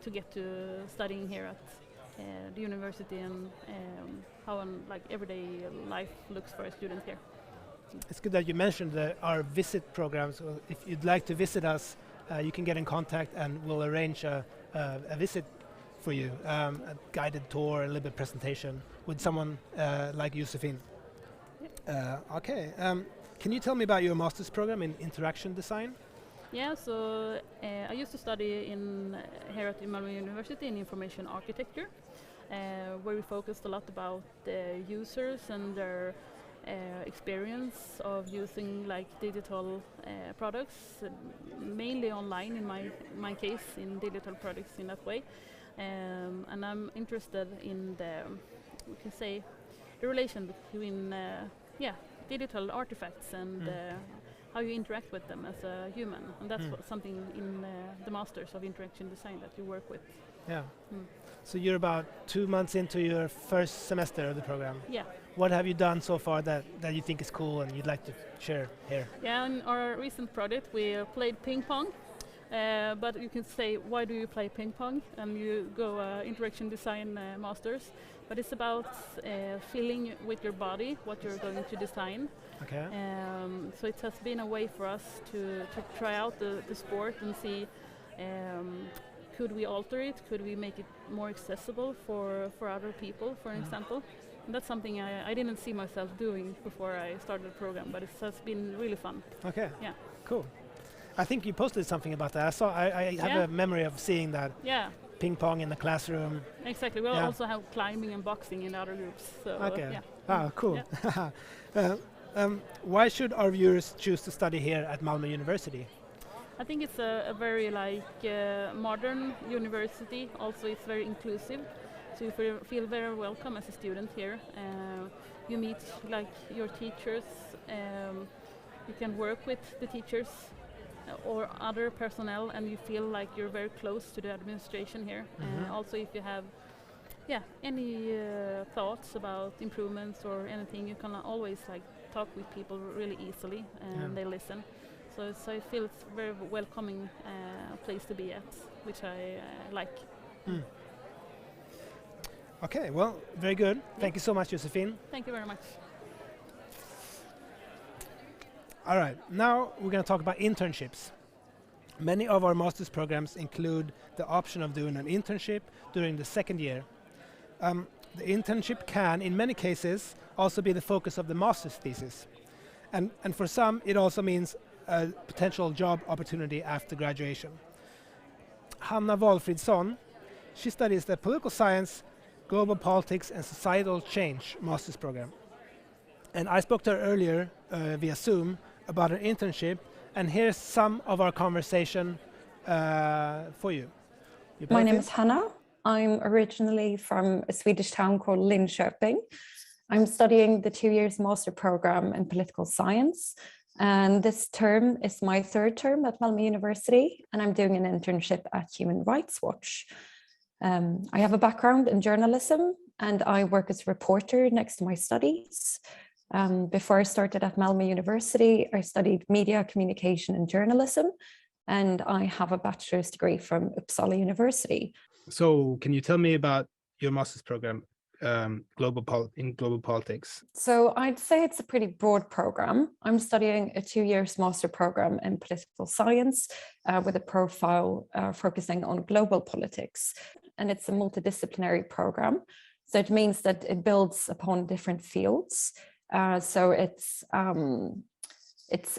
to get to studying here at the university, and how everyday life looks for a student here. It's good that you mentioned our visit programs. So if you'd like to visit us, you can get in contact and we'll arrange a visit for you, a guided tour, a little bit presentation with someone like Josefine. Yep. Okay. Can you tell me about your master's program in interaction design? Yeah, so I used to study here at Malmö University in information architecture, where we focused a lot about the users and their experience of using digital products, mainly online in my case, in digital products in that way. And I'm interested in the relation between digital artifacts and how you interact with them as a human, and that's something in the Masters of Interaction Design that you work with. Yeah. So you're about 2 months into your first semester of the program. Yeah. What have you done so far that you think is cool and you'd like to share here? Yeah, in our recent project we played ping pong, but you can say, why do you play ping pong? And you go Interaction Design Masters, but it's about feeling with your body what you're going to design. Okay. So it has been a way for us to try out the sport and see, could we alter it? Could we make it more accessible for other people, for example? And that's something I didn't see myself doing before I started the program, but it has been really fun. Okay. Yeah. Cool. I think you posted something about that. I have a memory of seeing that. Yeah. Ping pong in the classroom. Exactly. We also have climbing and boxing in other groups. So okay. Yeah. Ah, cool. Yeah. Why should our viewers choose to study here at Malmö University? I think it's a very modern university. Also, it's very inclusive. So you feel very welcome as a student here. You meet your teachers. You can work with the teachers or other personnel, and you feel like you're very close to the administration here. Also, if you have any thoughts about improvements or anything, you can always talk with people really easily, and they listen. So I feel it's a very welcoming place to be at, which I like. Okay, well, very good. Thank you so much, Josefine. Thank you very much. All right, now we're going to talk about internships. Many of our master's programs include the option of doing an internship during the second year. The internship can, in many cases, also be the focus of the master's thesis. And for some, it also means a potential job opportunity after graduation. Hanna Walfridsson, she studies the political science, global politics and societal change master's program. And I spoke to her earlier via Zoom about her internship, and here's some of our conversation for you. My name is Hanna. I'm originally from a Swedish town called Linköping. I'm studying the 2 years master program in political science. And this term is my third term at Malmö University, and I'm doing an internship at Human Rights Watch. I have a background in journalism, and I work as a reporter next to my studies. Before I started at Malmö University, I studied media, communication, and journalism, and I have a bachelor's degree from Uppsala University. So can you tell me about your master's program in global politics? So I'd say it's a pretty broad program. I'm studying a 2 years master program in political science with a profile focusing on global politics. And it's a multidisciplinary program. So it means that it builds upon different fields. So it's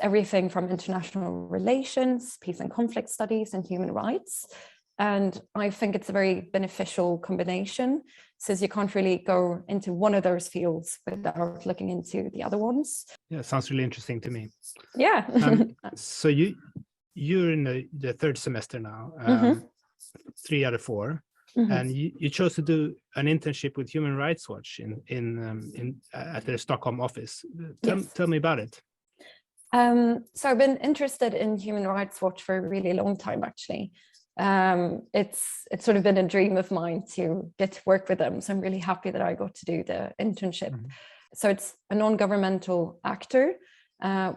everything from international relations, peace and conflict studies, and human rights. And I think it's a very beneficial combination, since you can't really go into one of those fields without looking into the other ones. Yeah, sounds really interesting to me. Yeah. So you're in the third semester now, 3 out of 4, and you chose to do an internship with Human Rights Watch at their Stockholm office. Tell me about it. So I've been interested in Human Rights Watch for a really long time, actually. It's sort of been a dream of mine to get to work with them. So I'm really happy that I got to do the internship. So it's a non-governmental actor,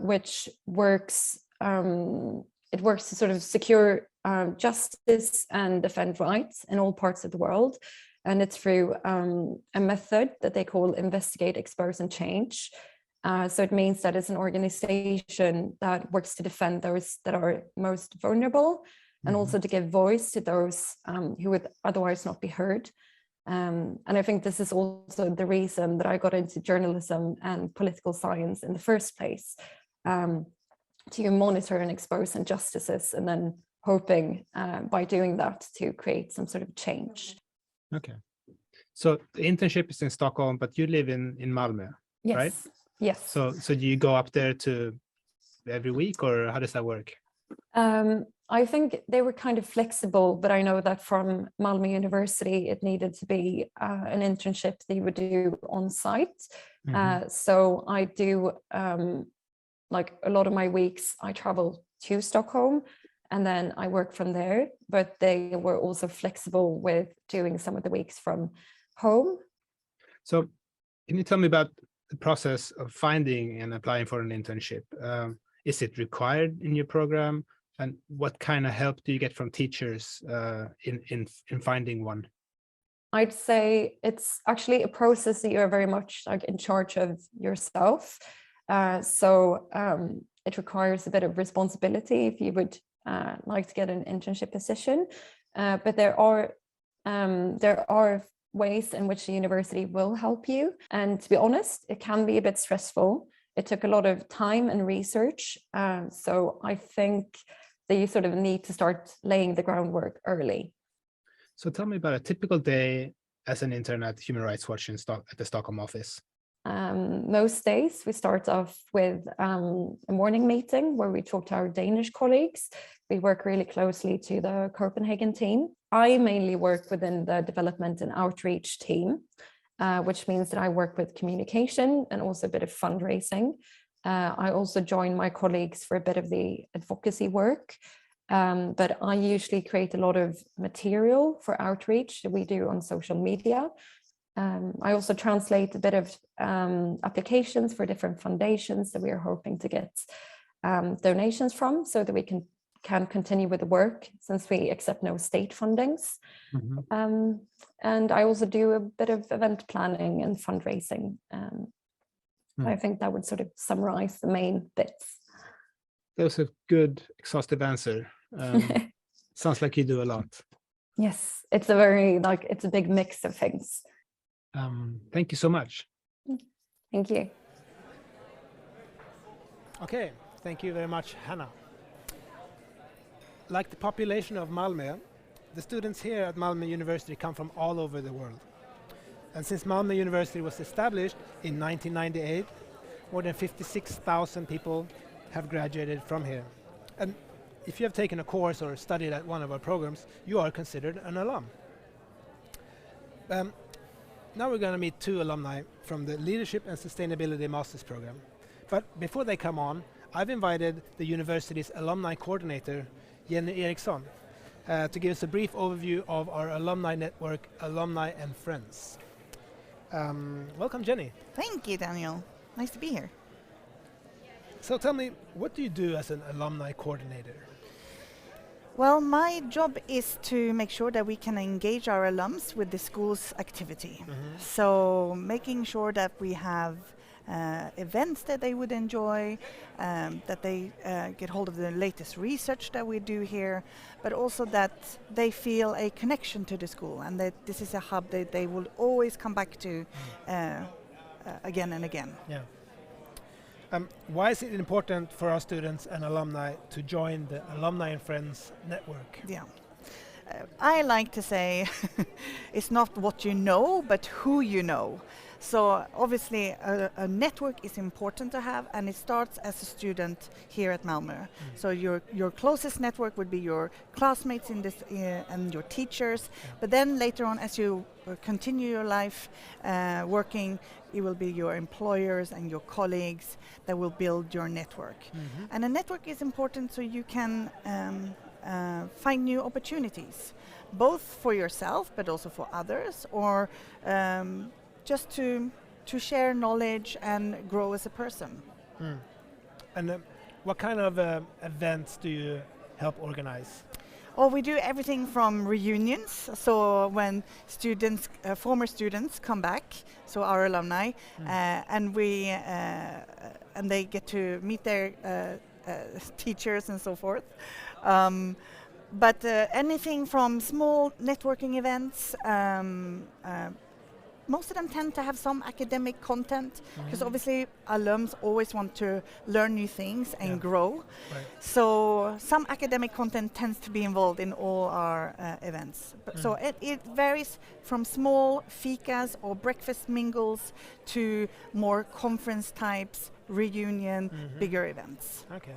which works, it works to sort of secure justice and defend rights in all parts of the world. And it's through a method that they call investigate, expose, and change. So it means that it's an organization that works to defend those that are most vulnerable, and also to give voice to those who would otherwise not be heard. And I think this is also the reason that I got into journalism and political science in the first place, to monitor and expose injustices, and then hoping by doing that to create some sort of change. Okay. So the internship is in Stockholm, but you live in Malmö, right? Yes. So do you go up there every week, or how does that work? I think they were kind of flexible, but I know that from Malmö University, it needed to be an internship that you would do on site. So I do like a lot of my weeks, I travel to Stockholm and then I work from there, but they were also flexible with doing some of the weeks from home. So can you tell me about the process of finding and applying for an internship? Is it required in your program? And what kind of help do you get from teachers in finding one? I'd say it's actually a process that you're very much like in charge of yourself. So it requires a bit of responsibility if you would like to get an internship position. But there are ways in which the university will help you. And to be honest, it can be a bit stressful. It took a lot of time and research. So I think that you sort of need to start laying the groundwork early. So tell me about a typical day as an intern at Human Rights Watch at the Stockholm office. Most days we start off with a morning meeting where we talk to our Danish colleagues. We work really closely to the Copenhagen team. I mainly work within the development and outreach team, which means that I work with communication and also a bit of fundraising. I also join my colleagues for a bit of the advocacy work, but I usually create a lot of material for outreach that we do on social media. I also translate a bit of applications for different foundations that we are hoping to get donations from so that we can continue with the work since we accept no state fundings. Mm-hmm. And I also do a bit of event planning and fundraising. I think that would sort of summarize the main bits. That was a good, exhaustive answer. Sounds like you do a lot. Yes, it's a big mix of things. Thank you so much. Thank you. Okay, thank you very much, Hanna. Like the population of Malmö, the students here at Malmö University come from all over the world. And since Malmö University was established in 1998, more than 56,000 people have graduated from here. And if you have taken a course or studied at one of our programs, you are considered an alum. Now we're going to meet two alumni from the Leadership and Sustainability Master's program. But before they come on, I've invited the university's alumni coordinator, Jenny Eriksson, to give us a brief overview of our alumni network, Alumni and Friends. Welcome, Jenny. Thank you, Daniel. Nice to be here. So tell me, what do you do as an alumni coordinator? Well, my job is to make sure that we can engage our alums with the school's activity. Mm-hmm. So making sure that we have events that they would enjoy, that they get hold of the latest research that we do here, but also that they feel a connection to the school and that this is a hub that they will always come back to again and again. Yeah. Why is it important for our students and alumni to join the Alumni and Friends network? Yeah. I like to say it's not what you know, but who you know. So obviously a network is important to have, and it starts as a student here at Malmö. So your closest network would be your classmates in this and your teachers, but then later on as you continue your life working, it will be your employers and your colleagues that will build your network. Mm-hmm. And a network is important so you can find new opportunities, both for yourself but also for others, or just to share knowledge and grow as a person. Mm. And what kind of events do you help organize? Oh, we do everything from reunions, so when students, former students come back, so our alumni, and they get to meet their teachers and so forth. But anything from small networking events, most of them tend to have some academic content, because obviously alums always want to learn new things and grow. Right. So some academic content tends to be involved in all our events. So it varies from small fikas or breakfast mingles to more conference types, reunion, bigger events. Okay.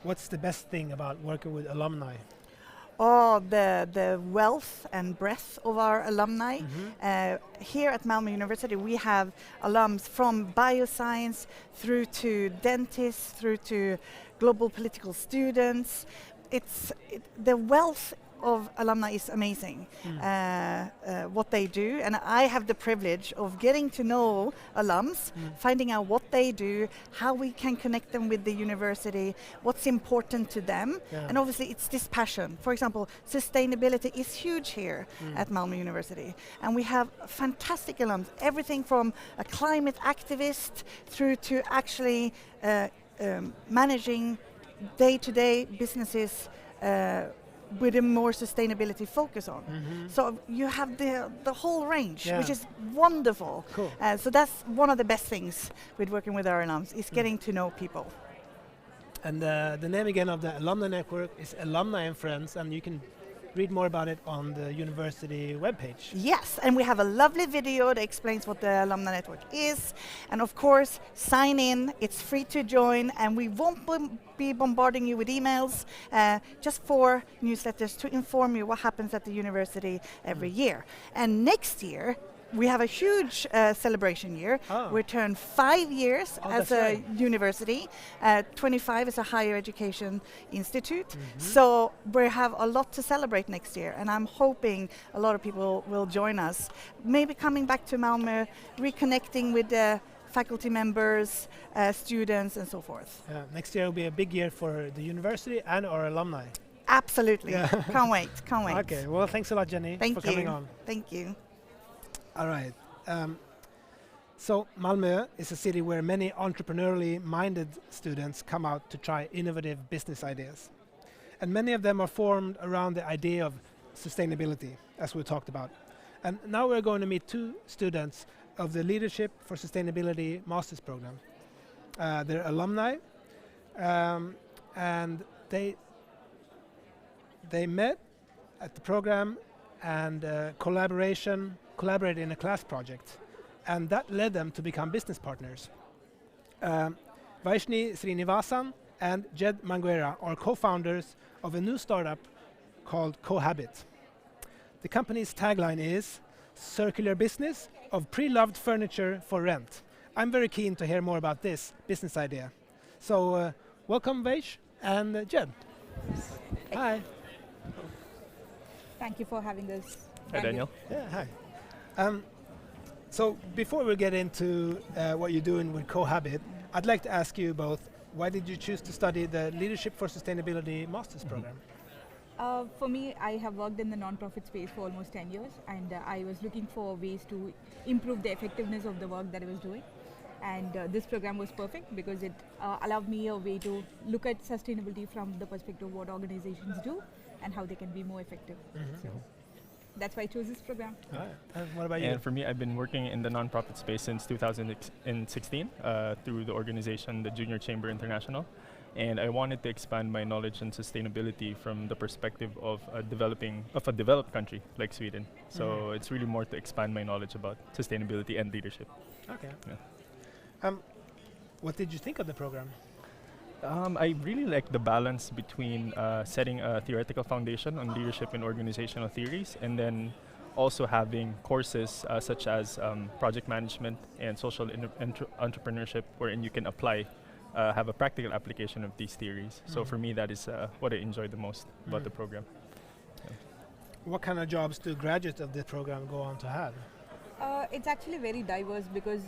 What's the best thing about working with alumni? the wealth and breadth of our alumni. Here at Malmö University we have alums from bioscience through to dentists, through to global political students. The wealth of alumni is amazing, what they do, and I have the privilege of getting to know alums, finding out what they do, how we can connect them with the university, what's important to them, and obviously it's this passion. For example, sustainability is huge here at Malmö University, and we have fantastic alums, everything from a climate activist through to actually managing day-to-day businesses with a more sustainability focus on. So you have the whole range, which is wonderful. Cool. So that's one of the best things with working with our alums, is getting to know people. And the name again of the alumni network is Alumni and Friends, and you can read more about it on the university webpage. Yes, and we have a lovely video that explains what the Alumni Network is. And of course, sign in, it's free to join, and we won't be bombarding you with emails, just 4 newsletters to inform you what happens at the university every year. And next year, we have a huge celebration year. We turn 5 years as a university, 25 as a higher education institute. So we have a lot to celebrate next year, and I'm hoping a lot of people will join us. Maybe coming back to Malmö, reconnecting with the faculty members, students, and so forth. Next year will be a big year for the university and our alumni. Absolutely. Can't wait. Okay, well, thanks a lot, Jenny, for coming on. Thank you. All right. So Malmö is a city where many entrepreneurially minded students come out to try innovative business ideas. And many of them are formed around the idea of sustainability, as we talked about. And now we're going to meet 2 students of the Leadership for Sustainability Master's Program. They're alumni, and they met at the program and collaborated in a class project, and that led them to become business partners. Vaishnavi Srinivasan and Jed Manguera are co-founders of a new startup called Cohabit. The company's tagline is circular business of pre-loved furniture for rent. I'm very keen to hear more about this business idea. So welcome Vaish and Jed. Hi. Thank you for having us. Hi Daniel. Yeah, hi. So before we get into what you're doing with Cohabit, I'd like to ask you both, why did you choose to study the Leadership for Sustainability Master's Program? For me, I have worked in the non-profit space for almost 10 years, and I was looking for ways to improve the effectiveness of the work that I was doing. And this program was perfect because it allowed me a way to look at sustainability from the perspective of what organizations do and how they can be more effective. So that's why I chose this program. What about you? And for me, I've been working in the nonprofit space since 2016 through the organization, the Junior Chamber International. And I wanted to expand my knowledge on sustainability from the perspective of a developed country like Sweden. So it's really more to expand my knowledge about sustainability and leadership. Okay. What did you think of the program? I really like the balance between setting a theoretical foundation on leadership and organizational theories, and then also having courses such as project management and social entrepreneurship, wherein you can apply, have a practical application of these theories. So for me, that is what I enjoyed the most about the program. What kind of jobs do graduates of this program go on to have? It's actually very diverse because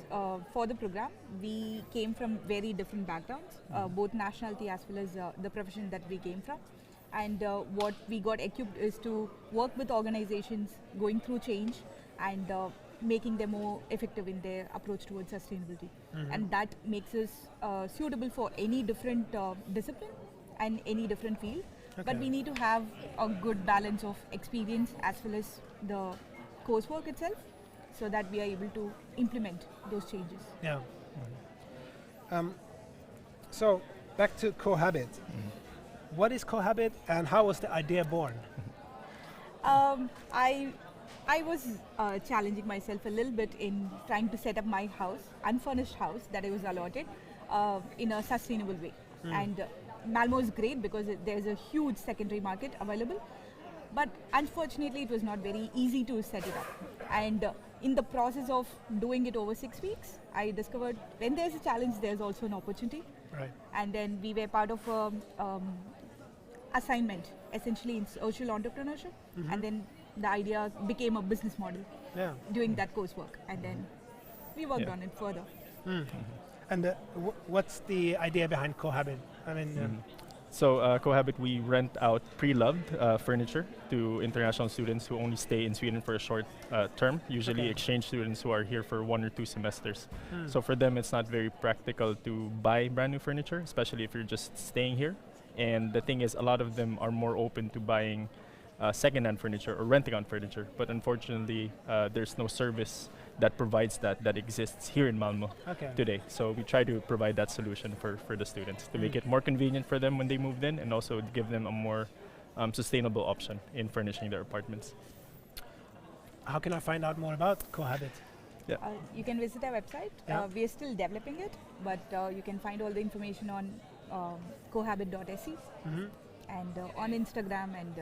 for the program, we came from very different backgrounds, both nationality as well as the profession that we came from. And what we got equipped is to work with organizations going through change and making them more effective in their approach towards sustainability. And that makes us suitable for any different discipline and any different field. But we need to have a good balance of experience as well as the coursework itself, so that we are able to implement those changes. Yeah. So back to Cohabit. What is Cohabit and how was the idea born? I was challenging myself a little bit in trying to set up my house, unfurnished house that I was allotted, in a sustainable way. And Malmö is great because there's a huge secondary market available. But unfortunately, it was not very easy to set it up. And in the process of doing it over 6 weeks, I discovered when there's a challenge, there's also an opportunity. Right. And then we were part of a assignment, essentially in social entrepreneurship. And then the idea became a business model doing that coursework. And then we worked on it further. And what's the idea behind Cohabit? I mean, So Cohabit, we rent out pre-loved furniture to international students who only stay in Sweden for a short term, usually exchange students who are here for 1 or 2 semesters. So for them, it's not very practical to buy brand new furniture, especially if you're just staying here. And the thing is, a lot of them are more open to buying second-hand furniture or renting out furniture. But unfortunately, there's no service that provides that exists here in Malmö today. So we try to provide that solution for the students to make it more convenient for them when they moved in, and also give them a more sustainable option in furnishing their apartments. How can I find out more about Cohabit? You can visit our website. We are still developing it, but you can find all the information on cohabit.se and on Instagram and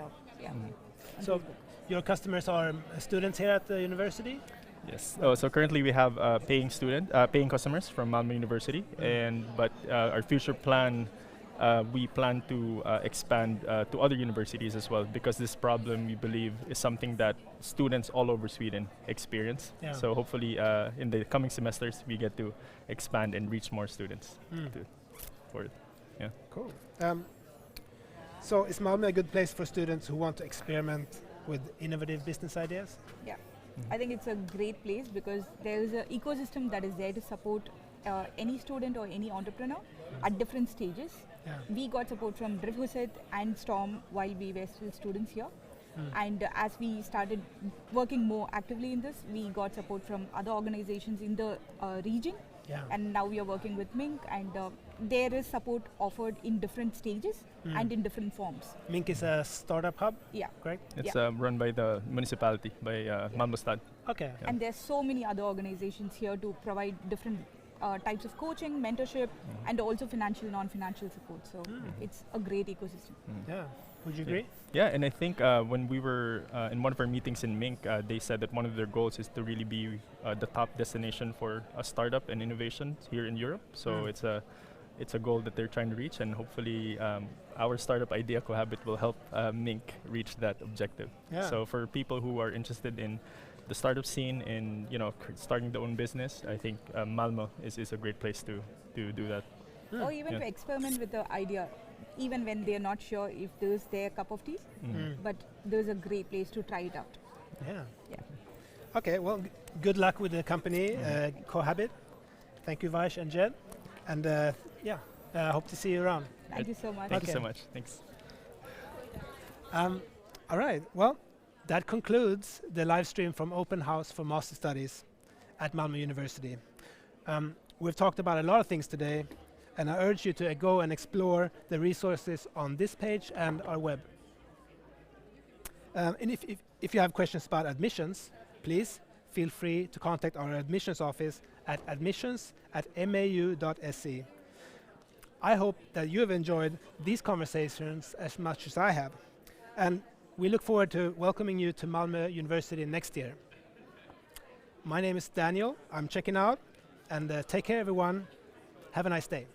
So your customers are students here at the university? Yes. So currently we have paying customers from Malmö University, but our future plan, we plan to expand to other universities as well, because this problem, we believe, is something that students all over Sweden experience. So hopefully in the coming semesters we get to expand and reach more students for it. Cool. So is Malmö a good place for students who want to experiment with innovative business ideas? Yeah. I think it's a great place because there is an ecosystem that is there to support any student or any entrepreneur at different stages. We got support from Drivhuset and Storm while we were still students here. And as we started working more actively in this, we got support from other organizations in the region. And now we are working with Mink, and there is support offered in different stages and in different forms. Mink is a startup hub? Correct? It's run by the municipality, by Malmö Stad. And there's so many other organizations here to provide different types of coaching, mentorship, and also financial, non-financial support. So it's a great ecosystem. Would you agree? Yeah, and I think when we were in one of our meetings in Mink, they said that one of their goals is to really be the top destination for a startup and innovation here in Europe. So it's a goal that they're trying to reach, and hopefully our startup idea Cohabit will help Mink reach that objective. So for people who are interested in the startup scene and starting their own business, I think Malmö is a great place to do that. Or even to experiment with the idea, even when they're not sure if this is their cup of tea, but there's a great place to try it out. Okay, well, good luck with the company, Cohabit. Thank you, Vaish and Jed. And hope to see you around. Thank you so much. Thank you so much. Thanks. All right, well, that concludes the live stream from Open House for Master Studies at Malmö University. We've talked about a lot of things today, and I urge you to go and explore the resources on this page and our web. And if you have questions about admissions, please feel free to contact our admissions office at admissions@mau.se. I hope that you have enjoyed these conversations as much as I have, and we look forward to welcoming you to Malmö University next year. My name is Daniel. I'm checking out, and take care, everyone. Have a nice day.